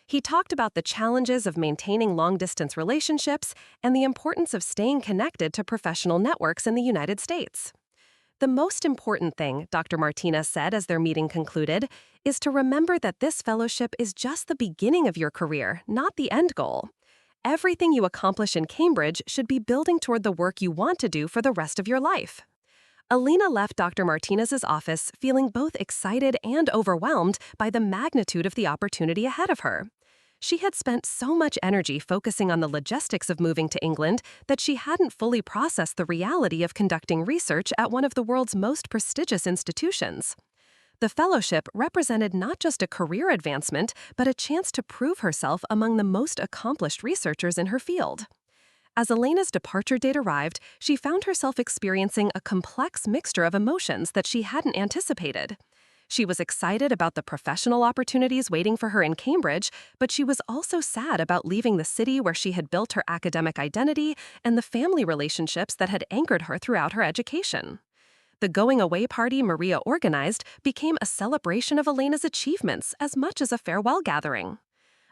He talked about the challenges of maintaining long-distance relationships and the importance of staying connected to professional networks in the United States. The most important thing, Dr. Martinez said as their meeting concluded, is to remember that this fellowship is just the beginning of your career, not the end goal. Everything you accomplish in Cambridge should be building toward the work you want to do for the rest of your life. Elena left Dr. Martinez's office feeling both excited and overwhelmed by the magnitude of the opportunity ahead of her. She had spent so much energy focusing on the logistics of moving to England that she hadn't fully processed the reality of conducting research at one of the world's most prestigious institutions. The fellowship represented not just a career advancement, but a chance to prove herself among the most accomplished researchers in her field. As Elena's departure date arrived, she found herself experiencing a complex mixture of emotions that she hadn't anticipated. She was excited about the professional opportunities waiting for her in Cambridge, but she was also sad about leaving the city where she had built her academic identity and the family relationships that had anchored her throughout her education. The going-away party Maria organized became a celebration of Elena's achievements as much as a farewell gathering.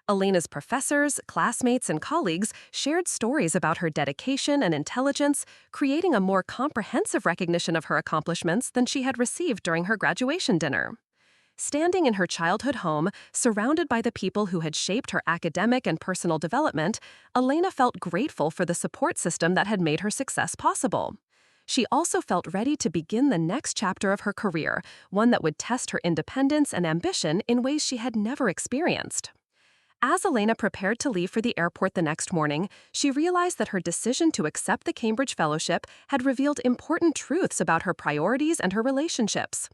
Elena's professors, classmates, and colleagues shared stories about her dedication and intelligence, creating a more comprehensive recognition of her accomplishments than she had received during her graduation dinner. Standing in her childhood home, surrounded by the people who had shaped her academic and personal development, Elena felt grateful for the support system that had made her success possible. She also felt ready to begin the next chapter of her career, one that would test her independence and ambition in ways she had never experienced. As Elena prepared to leave for the airport the next morning, she realized that her decision to accept the Cambridge Fellowship had revealed important truths about her priorities and her relationships.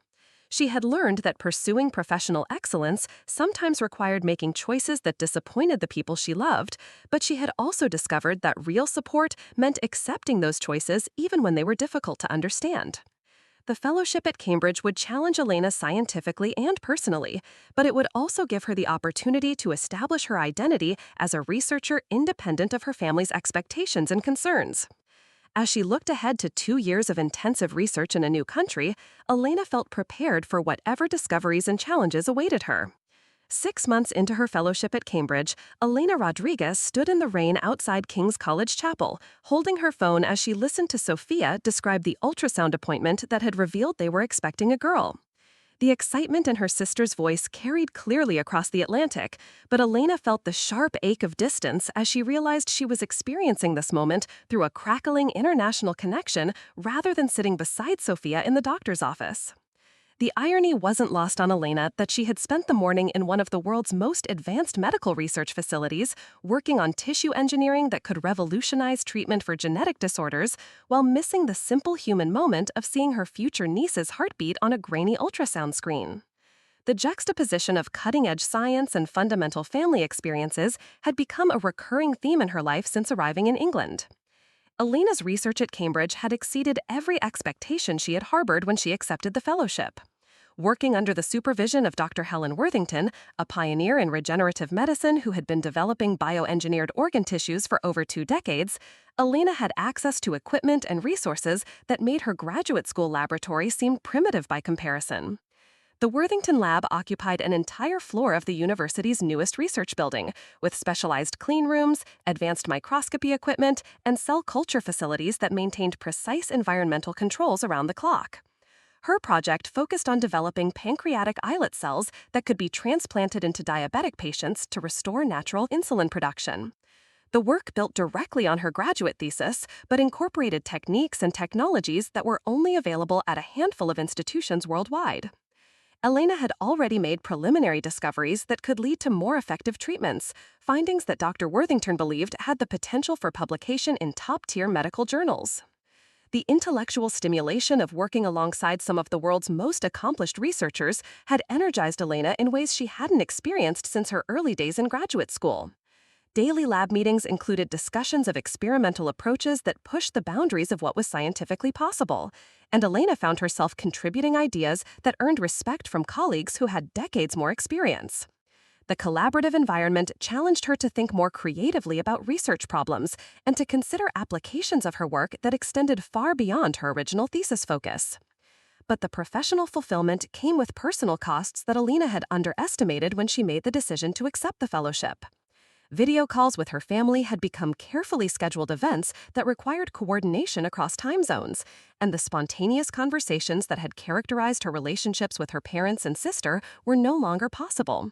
She had learned that pursuing professional excellence sometimes required making choices that disappointed the people she loved, but she had also discovered that real support meant accepting those choices even when they were difficult to understand. The fellowship at Cambridge would challenge Elena scientifically and personally, but it would also give her the opportunity to establish her identity as a researcher independent of her family's expectations and concerns. As she looked ahead to 2 years of intensive research in a new country, Elena felt prepared for whatever discoveries and challenges awaited her. 6 months into her fellowship at Cambridge, Elena Rodriguez stood in the rain outside King's College Chapel, holding her phone as she listened to Sophia describe the ultrasound appointment that had revealed they were expecting a girl. The excitement in her sister's voice carried clearly across the Atlantic, but Elena felt the sharp ache of distance as she realized she was experiencing this moment through a crackling international connection rather than sitting beside Sophia in the doctor's office. The irony wasn't lost on Elena that she had spent the morning in one of the world's most advanced medical research facilities, working on tissue engineering that could revolutionize treatment for genetic disorders, while missing the simple human moment of seeing her future niece's heartbeat on a grainy ultrasound screen. The juxtaposition of cutting-edge science and fundamental family experiences had become a recurring theme in her life since arriving in England. Elena's research at Cambridge had exceeded every expectation she had harbored when she accepted the fellowship. Working under the supervision of Dr. Helen Worthington, a pioneer in regenerative medicine who had been developing bioengineered organ tissues for over 2 decades, Elena had access to equipment and resources that made her graduate school laboratory seem primitive by comparison. The Worthington Lab occupied an entire floor of the university's newest research building, with specialized clean rooms, advanced microscopy equipment, and cell culture facilities that maintained precise environmental controls around the clock. Her project focused on developing pancreatic islet cells that could be transplanted into diabetic patients to restore natural insulin production. The work built directly on her graduate thesis, but incorporated techniques and technologies that were only available at a handful of institutions worldwide. Elena had already made preliminary discoveries that could lead to more effective treatments, findings that Dr. Worthington believed had the potential for publication in top-tier medical journals. The intellectual stimulation of working alongside some of the world's most accomplished researchers had energized Elena in ways she hadn't experienced since her early days in graduate school. Daily lab meetings included discussions of experimental approaches that pushed the boundaries of what was scientifically possible, and Elena found herself contributing ideas that earned respect from colleagues who had decades more experience. The collaborative environment challenged her to think more creatively about research problems and to consider applications of her work that extended far beyond her original thesis focus. But the professional fulfillment came with personal costs that Elena had underestimated when she made the decision to accept the fellowship. Video calls with her family had become carefully scheduled events that required coordination across time zones, and the spontaneous conversations that had characterized her relationships with her parents and sister were no longer possible.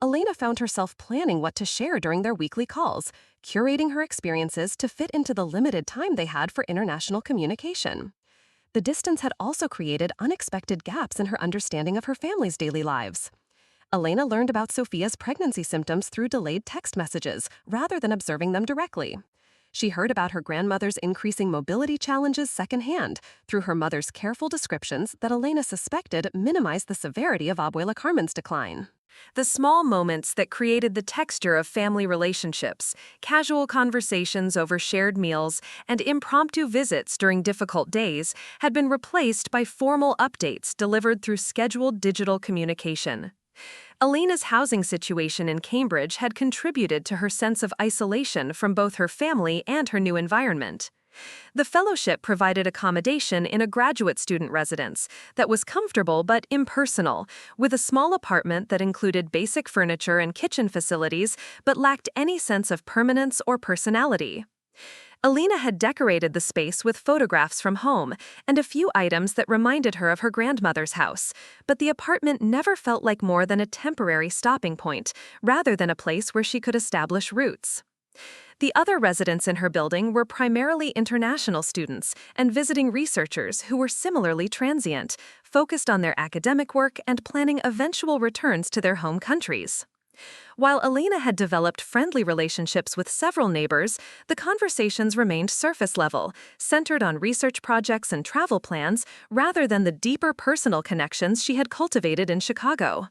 Elena found herself planning what to share during their weekly calls, curating her experiences to fit into the limited time they had for international communication. The distance had also created unexpected gaps in her understanding of her family's daily lives. Elena learned about Sophia's pregnancy symptoms through delayed text messages, rather than observing them directly. She heard about her grandmother's increasing mobility challenges secondhand, through her mother's careful descriptions that Elena suspected minimized the severity of Abuela Carmen's decline. The small moments that created the texture of family relationships, casual conversations over shared meals, and impromptu visits during difficult days had been replaced by formal updates delivered through scheduled digital communication. Elena's housing situation in Cambridge had contributed to her sense of isolation from both her family and her new environment. The fellowship provided accommodation in a graduate student residence that was comfortable but impersonal, with a small apartment that included basic furniture and kitchen facilities but lacked any sense of permanence or personality. Elena had decorated the space with photographs from home and a few items that reminded her of her grandmother's house, but the apartment never felt like more than a temporary stopping point, rather than a place where she could establish roots. The other residents in her building were primarily international students and visiting researchers who were similarly transient, focused on their academic work and planning eventual returns to their home countries. While Elena had developed friendly relationships with several neighbors, the conversations remained surface level, centered on research projects and travel plans, rather than the deeper personal connections she had cultivated in Chicago.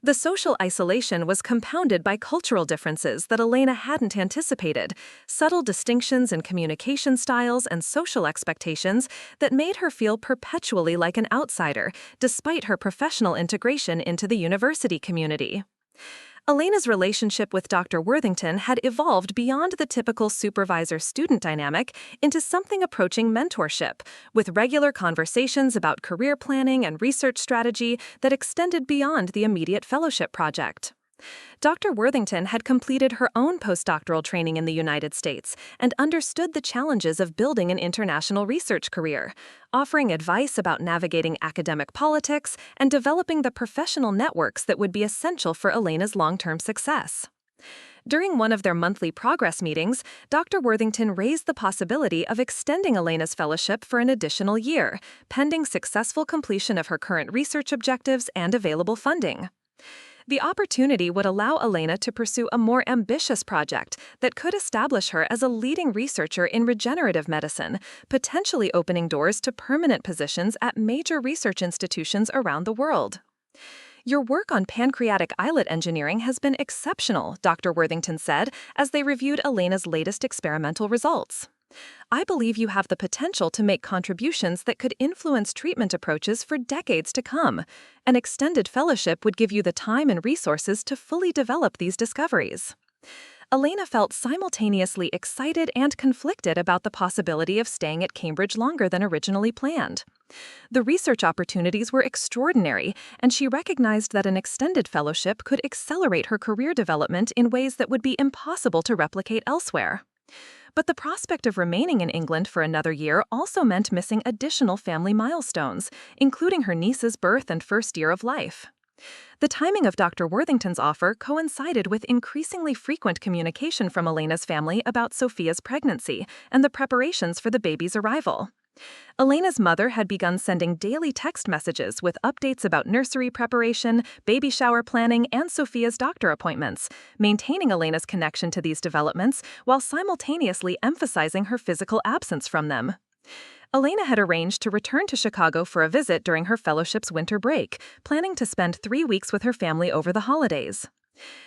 The social isolation was compounded by cultural differences that Elena hadn't anticipated, subtle distinctions in communication styles and social expectations that made her feel perpetually like an outsider, despite her professional integration into the university community. Elena's relationship with Dr. Worthington had evolved beyond the typical supervisor-student dynamic into something approaching mentorship, with regular conversations about career planning and research strategy that extended beyond the immediate fellowship project. Dr. Worthington had completed her own postdoctoral training in the United States and understood the challenges of building an international research career, offering advice about navigating academic politics and developing the professional networks that would be essential for Elena's long-term success. During one of their monthly progress meetings, Dr. Worthington raised the possibility of extending Elena's fellowship for an additional year, pending successful completion of her current research objectives and available funding. The opportunity would allow Elena to pursue a more ambitious project that could establish her as a leading researcher in regenerative medicine, potentially opening doors to permanent positions at major research institutions around the world. "Your work on pancreatic islet engineering has been exceptional," Dr. Worthington said as they reviewed Elena's latest experimental results. "I believe you have the potential to make contributions that could influence treatment approaches for decades to come. An extended fellowship would give you the time and resources to fully develop these discoveries." Elena felt simultaneously excited and conflicted about the possibility of staying at Cambridge longer than originally planned. The research opportunities were extraordinary, and she recognized that an extended fellowship could accelerate her career development in ways that would be impossible to replicate elsewhere. But the prospect of remaining in England for another year also meant missing additional family milestones, including her niece's birth and first year of life. The timing of Dr. Worthington's offer coincided with increasingly frequent communication from Elena's family about Sophia's pregnancy and the preparations for the baby's arrival. Elena's mother had begun sending daily text messages with updates about nursery preparation, baby shower planning, and Sophia's doctor appointments, maintaining Elena's connection to these developments while simultaneously emphasizing her physical absence from them. Elena had arranged to return to Chicago for a visit during her fellowship's winter break, planning to spend 3 weeks with her family over the holidays.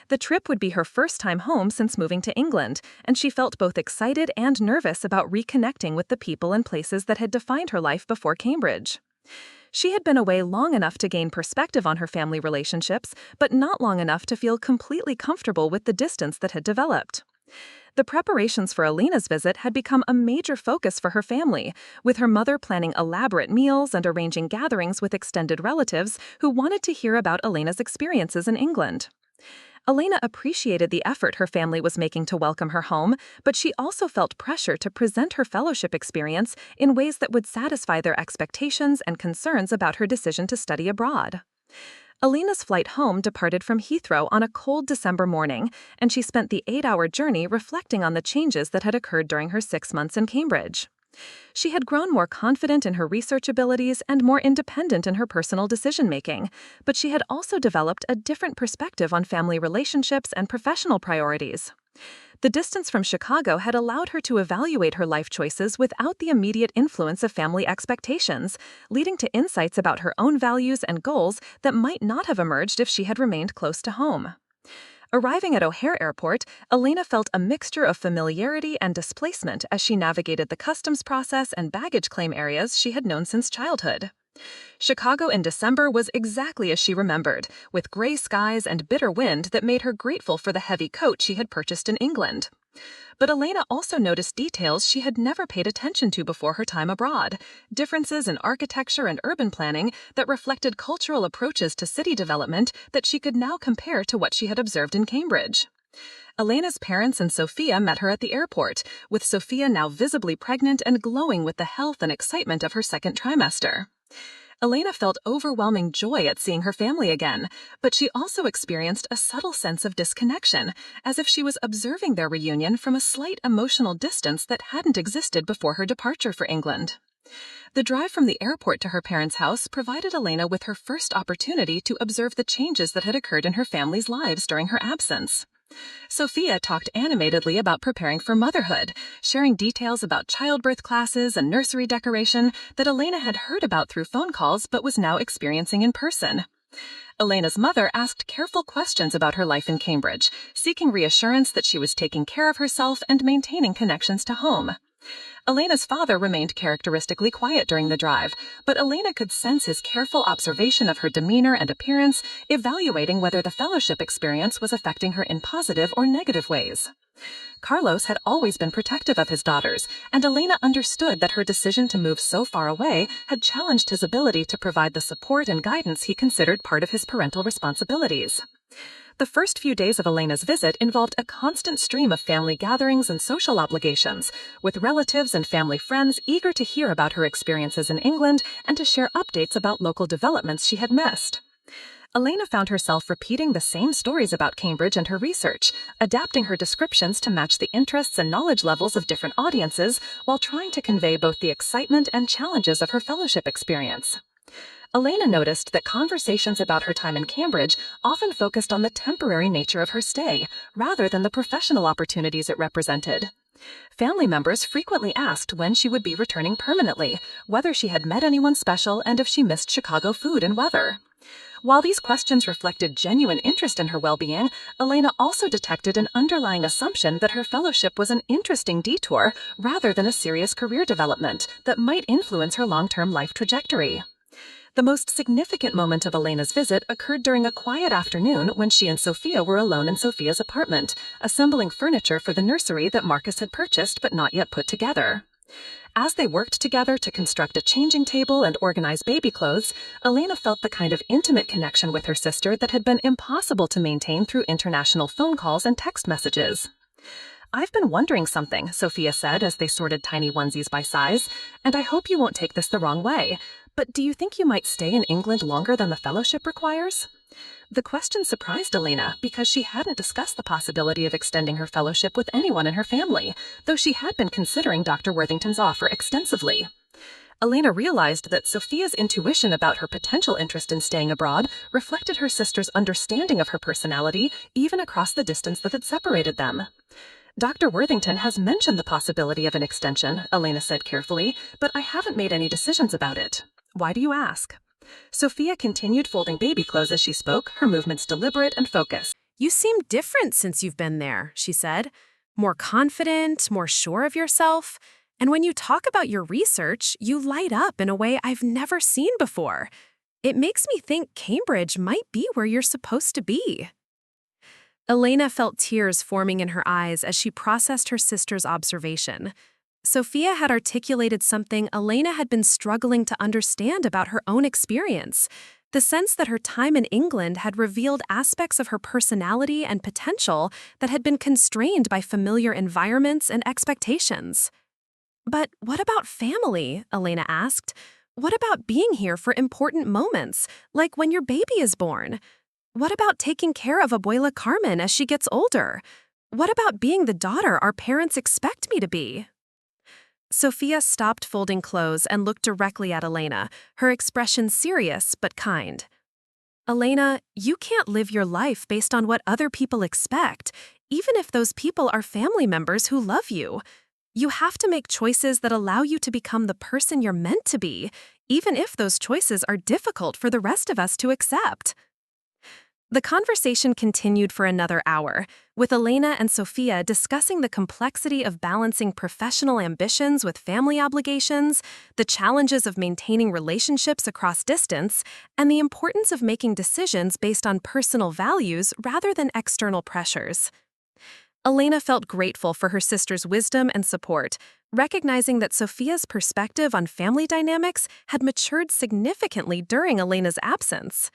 The trip would be her first time home since moving to England, and she felt both excited and nervous about reconnecting with the people and places that had defined her life before Cambridge. She had been away long enough to gain perspective on her family relationships, but not long enough to feel completely comfortable with the distance that had developed. The preparations for Elena's visit had become a major focus for her family, with her mother planning elaborate meals and arranging gatherings with extended relatives who wanted to hear about Elena's experiences in England. Elena appreciated the effort her family was making to welcome her home, but she also felt pressure to present her fellowship experience in ways that would satisfy their expectations and concerns about her decision to study abroad. Elena's flight home departed from Heathrow on a cold December morning, and she spent the 8-hour journey reflecting on the changes that had occurred during her 6 months in Cambridge. She had grown more confident in her research abilities and more independent in her personal decision-making, but she had also developed a different perspective on family relationships and professional priorities. The distance from Chicago had allowed her to evaluate her life choices without the immediate influence of family expectations, leading to insights about her own values and goals that might not have emerged if she had remained close to home. Arriving at O'Hare Airport, Elena felt a mixture of familiarity and displacement as she navigated the customs process and baggage claim areas she had known since childhood. Chicago in December was exactly as she remembered, with gray skies and bitter wind that made her grateful for the heavy coat she had purchased in England. But Elena also noticed details she had never paid attention to before her time abroad, differences in architecture and urban planning that reflected cultural approaches to city development that she could now compare to what she had observed in Cambridge. Elena's parents and Sophia met her at the airport, with Sophia now visibly pregnant and glowing with the health and excitement of her second trimester. Elena felt overwhelming joy at seeing her family again, but she also experienced a subtle sense of disconnection, as if she was observing their reunion from a slight emotional distance that hadn't existed before her departure for England. The drive from the airport to her parents' house provided Elena with her first opportunity to observe the changes that had occurred in her family's lives during her absence. Sophia talked animatedly about preparing for motherhood, sharing details about childbirth classes and nursery decoration that Elena had heard about through phone calls but was now experiencing in person. Elena's mother asked careful questions about her life in Cambridge, seeking reassurance that she was taking care of herself and maintaining connections to home. Elena's father remained characteristically quiet during the drive, but Elena could sense his careful observation of her demeanor and appearance, evaluating whether the fellowship experience was affecting her in positive or negative ways. Carlos had always been protective of his daughters, and Elena understood that her decision to move so far away had challenged his ability to provide the support and guidance he considered part of his parental responsibilities. The first few days of Elena's visit involved a constant stream of family gatherings and social obligations, with relatives and family friends eager to hear about her experiences in England and to share updates about local developments she had missed. Elena found herself repeating the same stories about Cambridge and her research, adapting her descriptions to match the interests and knowledge levels of different audiences while trying to convey both the excitement and challenges of her fellowship experience. Elena noticed that conversations about her time in Cambridge often focused on the temporary nature of her stay, rather than the professional opportunities it represented. Family members frequently asked when she would be returning permanently, whether she had met anyone special, and if she missed Chicago food and weather. While these questions reflected genuine interest in her well-being, Elena also detected an underlying assumption that her fellowship was an interesting detour rather than a serious career development that might influence her long-term life trajectory. The most significant moment of Elena's visit occurred during a quiet afternoon when she and Sophia were alone in Sophia's apartment, assembling furniture for the nursery that Marcus had purchased but not yet put together. As they worked together to construct a changing table and organize baby clothes, Elena felt the kind of intimate connection with her sister that had been impossible to maintain through international phone calls and text messages. "I've been wondering something," Sophia said as they sorted tiny onesies by size, "and I hope you won't take this the wrong way. But do you think you might stay in England longer than the fellowship requires?" The question surprised Elena because she hadn't discussed the possibility of extending her fellowship with anyone in her family, though she had been considering Dr. Worthington's offer extensively. Elena realized that Sophia's intuition about her potential interest in staying abroad reflected her sister's understanding of her personality, even across the distance that had separated them. Dr. Worthington has mentioned the possibility of an extension, Elena said carefully, but I haven't made any decisions about it. Why do you ask? Sophia continued folding baby clothes as she spoke, her movements deliberate and focused. You seem different since you've been there, she said. More confident, more sure of yourself. And when you talk about your research, you light up in a way I've never seen before. It makes me think Cambridge might be where you're supposed to be. Elena felt tears forming in her eyes as she processed her sister's observation. Sophia had articulated something Elena had been struggling to understand about her own experience, the sense that her time in England had revealed aspects of her personality and potential that had been constrained by familiar environments and expectations. But what about family? Elena asked. What about being here for important moments, like when your baby is born? What about taking care of Abuela Carmen as she gets older? What about being the daughter our parents expect me to be? Sophia stopped folding clothes and looked directly at Elena, her expression serious but kind. Elena, you can't live your life based on what other people expect, even if those people are family members who love you. You have to make choices that allow you to become the person you're meant to be, even if those choices are difficult for the rest of us to accept. The conversation continued for another hour, with Elena and Sophia discussing the complexity of balancing professional ambitions with family obligations, the challenges of maintaining relationships across distance, and the importance of making decisions based on personal values rather than external pressures. Elena felt grateful for her sister's wisdom and support, recognizing that Sophia's perspective on family dynamics had matured significantly during Elena's absence.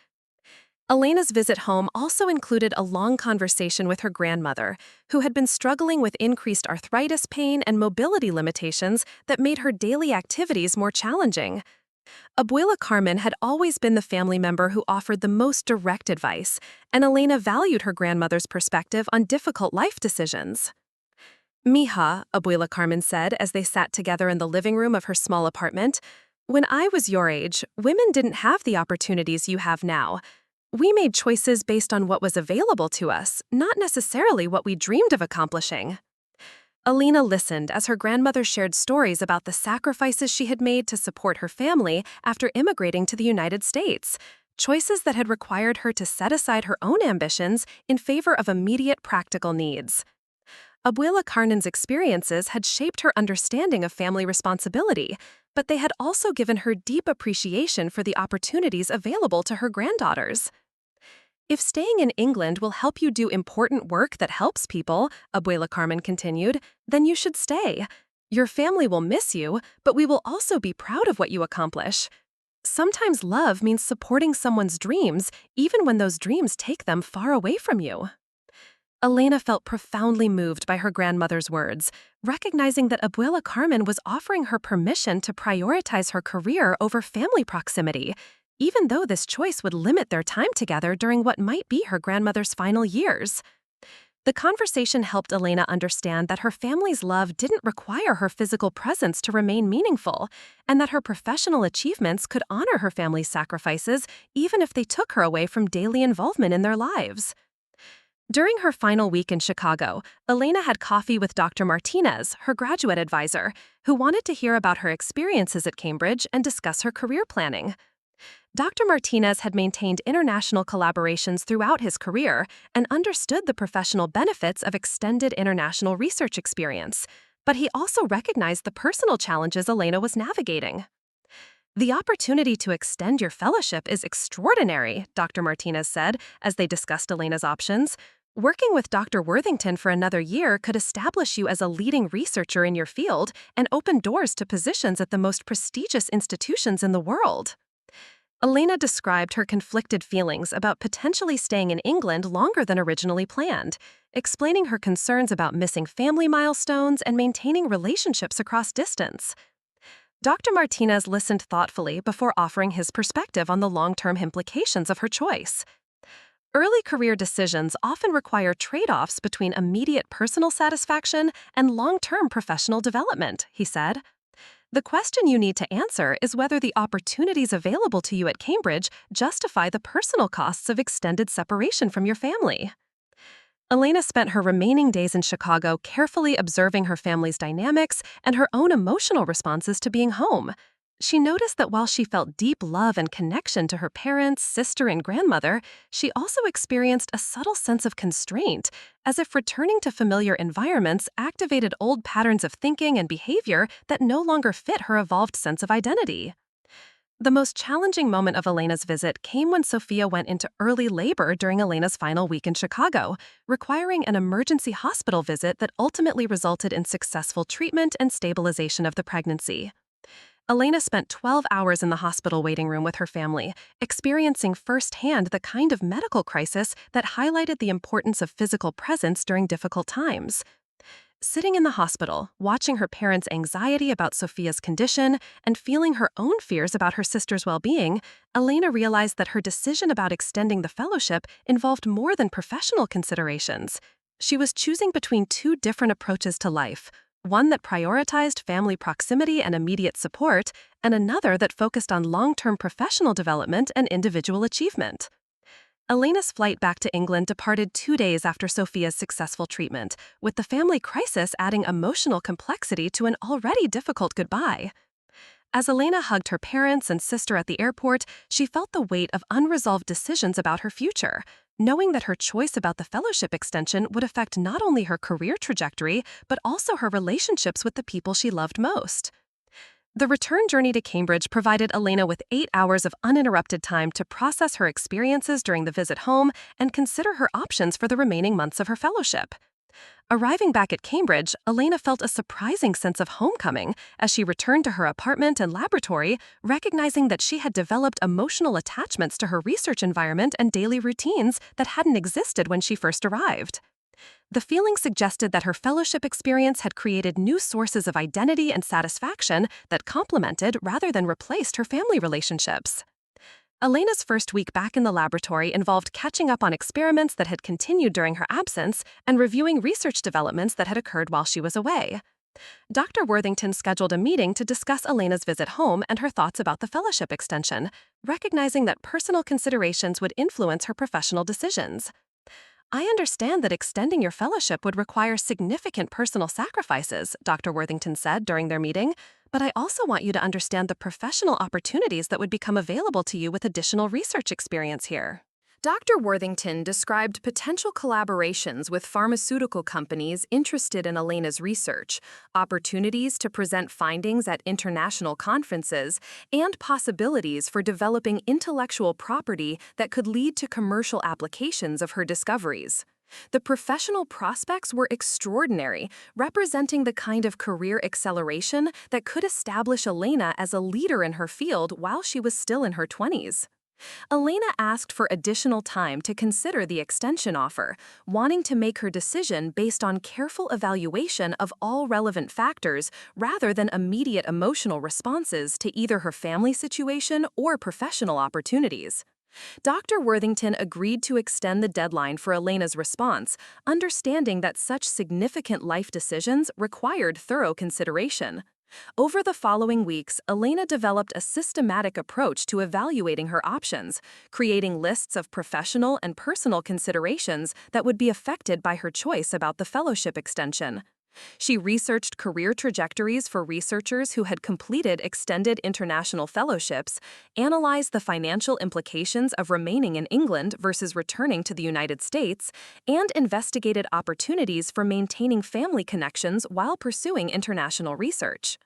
Elena's visit home also included a long conversation with her grandmother, who had been struggling with increased arthritis pain and mobility limitations that made her daily activities more challenging. Abuela Carmen had always been the family member who offered the most direct advice, and Elena valued her grandmother's perspective on difficult life decisions. Mija, Abuela Carmen said as they sat together in the living room of her small apartment, when I was your age, women didn't have the opportunities you have now. We made choices based on what was available to us, not necessarily what we dreamed of accomplishing. Elena listened as her grandmother shared stories about the sacrifices she had made to support her family after immigrating to the United States, choices that had required her to set aside her own ambitions in favor of immediate practical needs. Abuela Carmen's experiences had shaped her understanding of family responsibility, but they had also given her deep appreciation for the opportunities available to her granddaughters. If staying in England will help you do important work that helps people, Abuela Carmen continued, then you should stay. Your family will miss you, but we will also be proud of what you accomplish. Sometimes love means supporting someone's dreams, even when those dreams take them far away from you. Elena felt profoundly moved by her grandmother's words, recognizing that Abuela Carmen was offering her permission to prioritize her career over family proximity, even though this choice would limit their time together during what might be her grandmother's final years. The conversation helped Elena understand that her family's love didn't require her physical presence to remain meaningful, and that her professional achievements could honor her family's sacrifices even if they took her away from daily involvement in their lives. During her final week in Chicago, Elena had coffee with Dr. Martinez, her graduate advisor, who wanted to hear about her experiences at Cambridge and discuss her career planning. Dr. Martinez had maintained international collaborations throughout his career and understood the professional benefits of extended international research experience, but he also recognized the personal challenges Elena was navigating. The opportunity to extend your fellowship is extraordinary, Dr. Martinez said as they discussed Elena's options. Working with Dr. Worthington for another year could establish you as a leading researcher in your field and open doors to positions at the most prestigious institutions in the world. Elena described her conflicted feelings about potentially staying in England longer than originally planned, explaining her concerns about missing family milestones and maintaining relationships across distance. Dr. Martinez listened thoughtfully before offering his perspective on the long-term implications of her choice. Early career decisions often require trade-offs between immediate personal satisfaction and long-term professional development, he said. The question you need to answer is whether the opportunities available to you at Cambridge justify the personal costs of extended separation from your family. Elena spent her remaining days in Chicago carefully observing her family's dynamics and her own emotional responses to being home. She noticed that while she felt deep love and connection to her parents, sister, and grandmother, she also experienced a subtle sense of constraint, as if returning to familiar environments activated old patterns of thinking and behavior that no longer fit her evolved sense of identity. The most challenging moment of Elena's visit came when Sophia went into early labor during Elena's final week in Chicago, requiring an emergency hospital visit that ultimately resulted in successful treatment and stabilization of the pregnancy. Elena spent 12 hours in the hospital waiting room with her family, experiencing firsthand the kind of medical crisis that highlighted the importance of physical presence during difficult times. Sitting in the hospital, watching her parents' anxiety about Sophia's condition, and feeling her own fears about her sister's well-being, Elena realized that her decision about extending the fellowship involved more than professional considerations. She was choosing between two different approaches to life, one that prioritized family proximity and immediate support, and another that focused on long-term professional development and individual achievement. Elena's flight back to England departed 2 days after Sophia's successful treatment, with the family crisis adding emotional complexity to an already difficult goodbye. As Elena hugged her parents and sister at the airport, she felt the weight of unresolved decisions about her future, knowing that her choice about the fellowship extension would affect not only her career trajectory, but also her relationships with the people she loved most. The return journey to Cambridge provided Elena with 8 hours of uninterrupted time to process her experiences during the visit home and consider her options for the remaining months of her fellowship. Arriving back at Cambridge, Elena felt a surprising sense of homecoming as she returned to her apartment and laboratory, recognizing that she had developed emotional attachments to her research environment and daily routines that hadn't existed when she first arrived. The feeling suggested that her fellowship experience had created new sources of identity and satisfaction that complemented rather than replaced her family relationships. Elena's first week back in the laboratory involved catching up on experiments that had continued during her absence and reviewing research developments that had occurred while she was away. Dr. Worthington scheduled a meeting to discuss Elena's visit home and her thoughts about the fellowship extension, recognizing that personal considerations would influence her professional decisions. "I understand that extending your fellowship would require significant personal sacrifices," Dr. Worthington said during their meeting, "but I also want you to understand the professional opportunities that would become available to you with additional research experience here." Dr. Worthington described potential collaborations with pharmaceutical companies interested in Elena's research, opportunities to present findings at international conferences, and possibilities for developing intellectual property that could lead to commercial applications of her discoveries. The professional prospects were extraordinary, representing the kind of career acceleration that could establish Elena as a leader in her field while she was still in her 20s. Elena asked for additional time to consider the extension offer, wanting to make her decision based on careful evaluation of all relevant factors rather than immediate emotional responses to either her family situation or professional opportunities. Dr. Worthington agreed to extend the deadline for Elena's response, understanding that such significant life decisions required thorough consideration. Over the following weeks, Elena developed a systematic approach to evaluating her options, creating lists of professional and personal considerations that would be affected by her choice about the fellowship extension. She researched career trajectories for researchers who had completed extended international fellowships, analyzed the financial implications of remaining in England versus returning to the United States, and investigated opportunities for maintaining family connections while pursuing international research.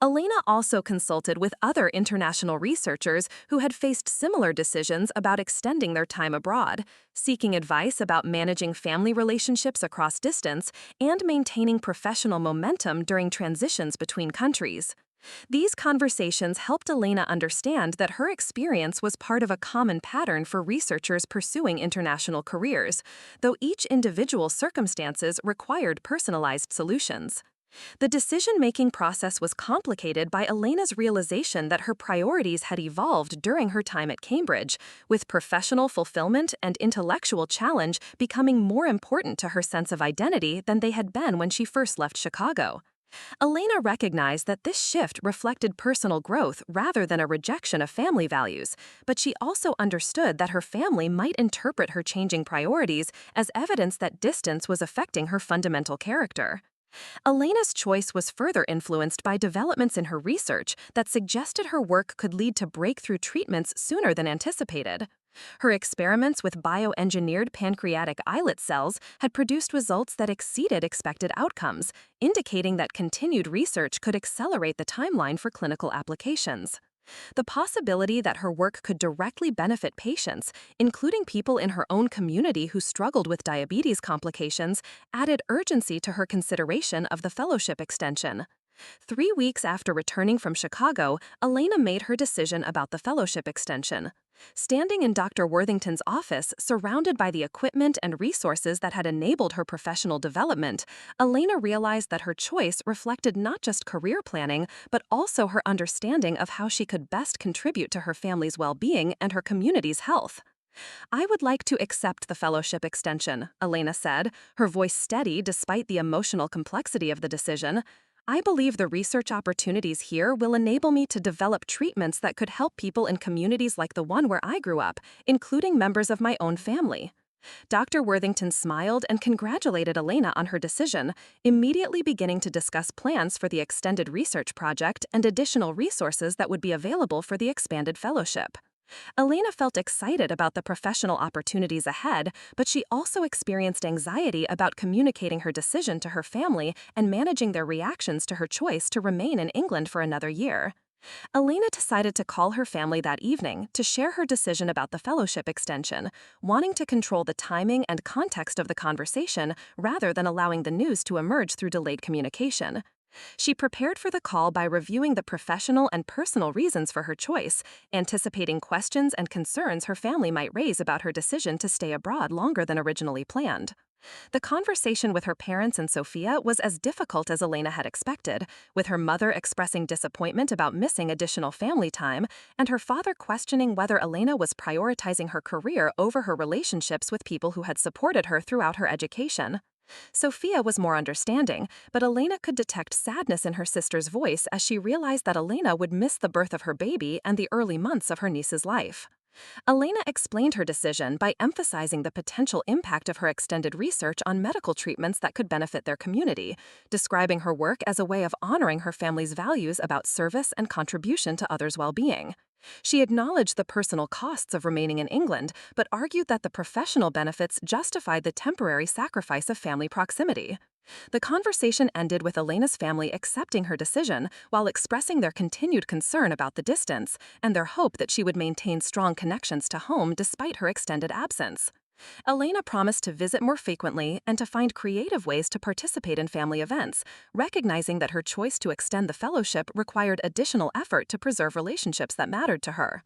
Elena also consulted with other international researchers who had faced similar decisions about extending their time abroad, seeking advice about managing family relationships across distance and maintaining professional momentum during transitions between countries. These conversations helped Elena understand that her experience was part of a common pattern for researchers pursuing international careers, though each individual circumstances required personalized solutions. The decision-making process was complicated by Elena's realization that her priorities had evolved during her time at Cambridge, with professional fulfillment and intellectual challenge becoming more important to her sense of identity than they had been when she first left Chicago. Elena recognized that this shift reflected personal growth rather than a rejection of family values, but she also understood that her family might interpret her changing priorities as evidence that distance was affecting her fundamental character. Elena's choice was further influenced by developments in her research that suggested her work could lead to breakthrough treatments sooner than anticipated. Her experiments with bioengineered pancreatic islet cells had produced results that exceeded expected outcomes, indicating that continued research could accelerate the timeline for clinical applications. The possibility that her work could directly benefit patients, including people in her own community who struggled with diabetes complications, added urgency to her consideration of the fellowship extension. 3 weeks after returning from Chicago, Elena made her decision about the fellowship extension. Standing in Dr. Worthington's office, surrounded by the equipment and resources that had enabled her professional development, Elena realized that her choice reflected not just career planning, but also her understanding of how she could best contribute to her family's well-being and her community's health. "I would like to accept the fellowship extension," Elena said, her voice steady despite the emotional complexity of the decision. "I believe the research opportunities here will enable me to develop treatments that could help people in communities like the one where I grew up, including members of my own family." Dr. Worthington smiled and congratulated Elena on her decision, immediately beginning to discuss plans for the extended research project and additional resources that would be available for the expanded fellowship. Elena felt excited about the professional opportunities ahead, but she also experienced anxiety about communicating her decision to her family and managing their reactions to her choice to remain in England for another year. Elena decided to call her family that evening to share her decision about the fellowship extension, wanting to control the timing and context of the conversation rather than allowing the news to emerge through delayed communication. She prepared for the call by reviewing the professional and personal reasons for her choice, anticipating questions and concerns her family might raise about her decision to stay abroad longer than originally planned. The conversation with her parents and Sophia was as difficult as Elena had expected, with her mother expressing disappointment about missing additional family time, and her father questioning whether Elena was prioritizing her career over her relationships with people who had supported her throughout her education. Sophia was more understanding, but Elena could detect sadness in her sister's voice as she realized that Elena would miss the birth of her baby and the early months of her niece's life. Elena explained her decision by emphasizing the potential impact of her extended research on medical treatments that could benefit their community, describing her work as a way of honoring her family's values about service and contribution to others' well-being. She acknowledged the personal costs of remaining in England, but argued that the professional benefits justified the temporary sacrifice of family proximity. The conversation ended with Elena's family accepting her decision while expressing their continued concern about the distance and their hope that she would maintain strong connections to home despite her extended absence. Elena promised to visit more frequently and to find creative ways to participate in family events, recognizing that her choice to extend the fellowship required additional effort to preserve relationships that mattered to her.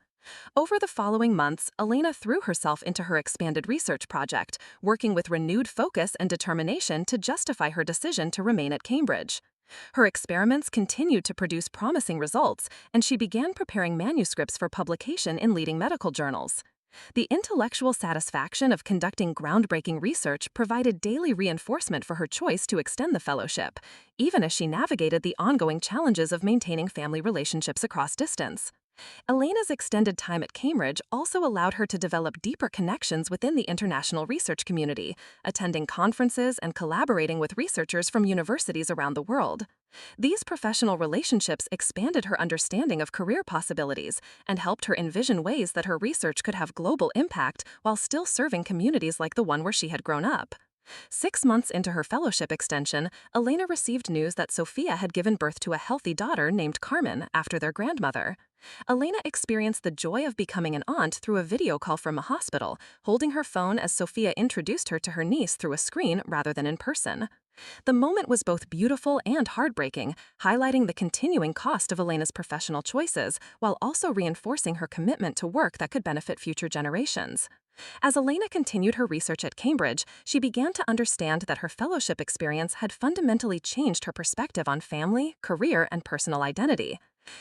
Over the following months, Elena threw herself into her expanded research project, working with renewed focus and determination to justify her decision to remain at Cambridge. Her experiments continued to produce promising results, and she began preparing manuscripts for publication in leading medical journals. The intellectual satisfaction of conducting groundbreaking research provided daily reinforcement for her choice to extend the fellowship, even as she navigated the ongoing challenges of maintaining family relationships across distance. Elena's extended time at Cambridge also allowed her to develop deeper connections within the international research community, attending conferences and collaborating with researchers from universities around the world. These professional relationships expanded her understanding of career possibilities and helped her envision ways that her research could have global impact while still serving communities like the one where she had grown up. 6 months into her fellowship extension, Elena received news that Sophia had given birth to a healthy daughter named Carmen after their grandmother. Elena experienced the joy of becoming an aunt through a video call from a hospital, holding her phone as Sophia introduced her to her niece through a screen rather than in person. The moment was both beautiful and heartbreaking, highlighting the continuing cost of Elena's professional choices, while also reinforcing her commitment to work that could benefit future generations. As Elena continued her research at Cambridge, she began to understand that her fellowship experience had fundamentally changed her perspective on family, career, and personal identity.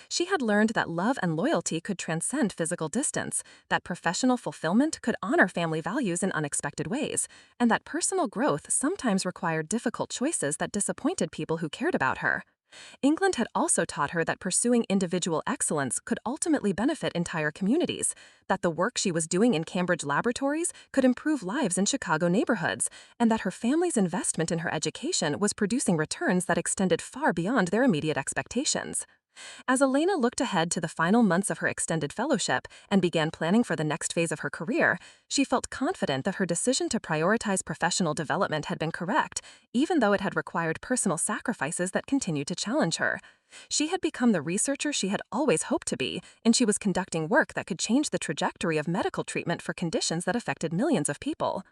She had learned that love and loyalty could transcend physical distance, that professional fulfillment could honor family values in unexpected ways, and that personal growth sometimes required difficult choices that disappointed people who cared about her. England had also taught her that pursuing individual excellence could ultimately benefit entire communities, that the work she was doing in Cambridge laboratories could improve lives in Chicago neighborhoods, and that her family's investment in her education was producing returns that extended far beyond their immediate expectations. As Elena looked ahead to the final months of her extended fellowship and began planning for the next phase of her career, she felt confident that her decision to prioritize professional development had been correct, even though it had required personal sacrifices that continued to challenge her. She had become the researcher she had always hoped to be, and she was conducting work that could change the trajectory of medical treatment for conditions that affected millions of people.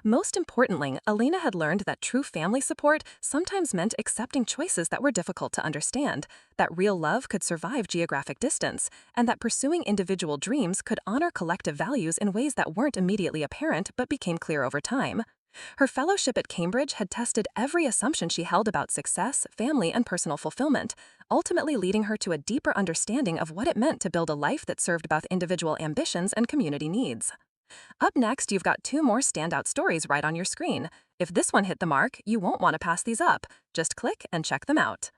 Most importantly, Elena had learned that true family support sometimes meant accepting choices that were difficult to understand, that real love could survive geographic distance, and that pursuing individual dreams could honor collective values in ways that weren't immediately apparent but became clear over time. Her fellowship at Cambridge had tested every assumption she held about success, family, and personal fulfillment, ultimately leading her to a deeper understanding of what it meant to build a life that served both individual ambitions and community needs. Up next, you've got two more standout stories right on your screen. If this one hit the mark, you won't want to pass these up. Just click and check them out.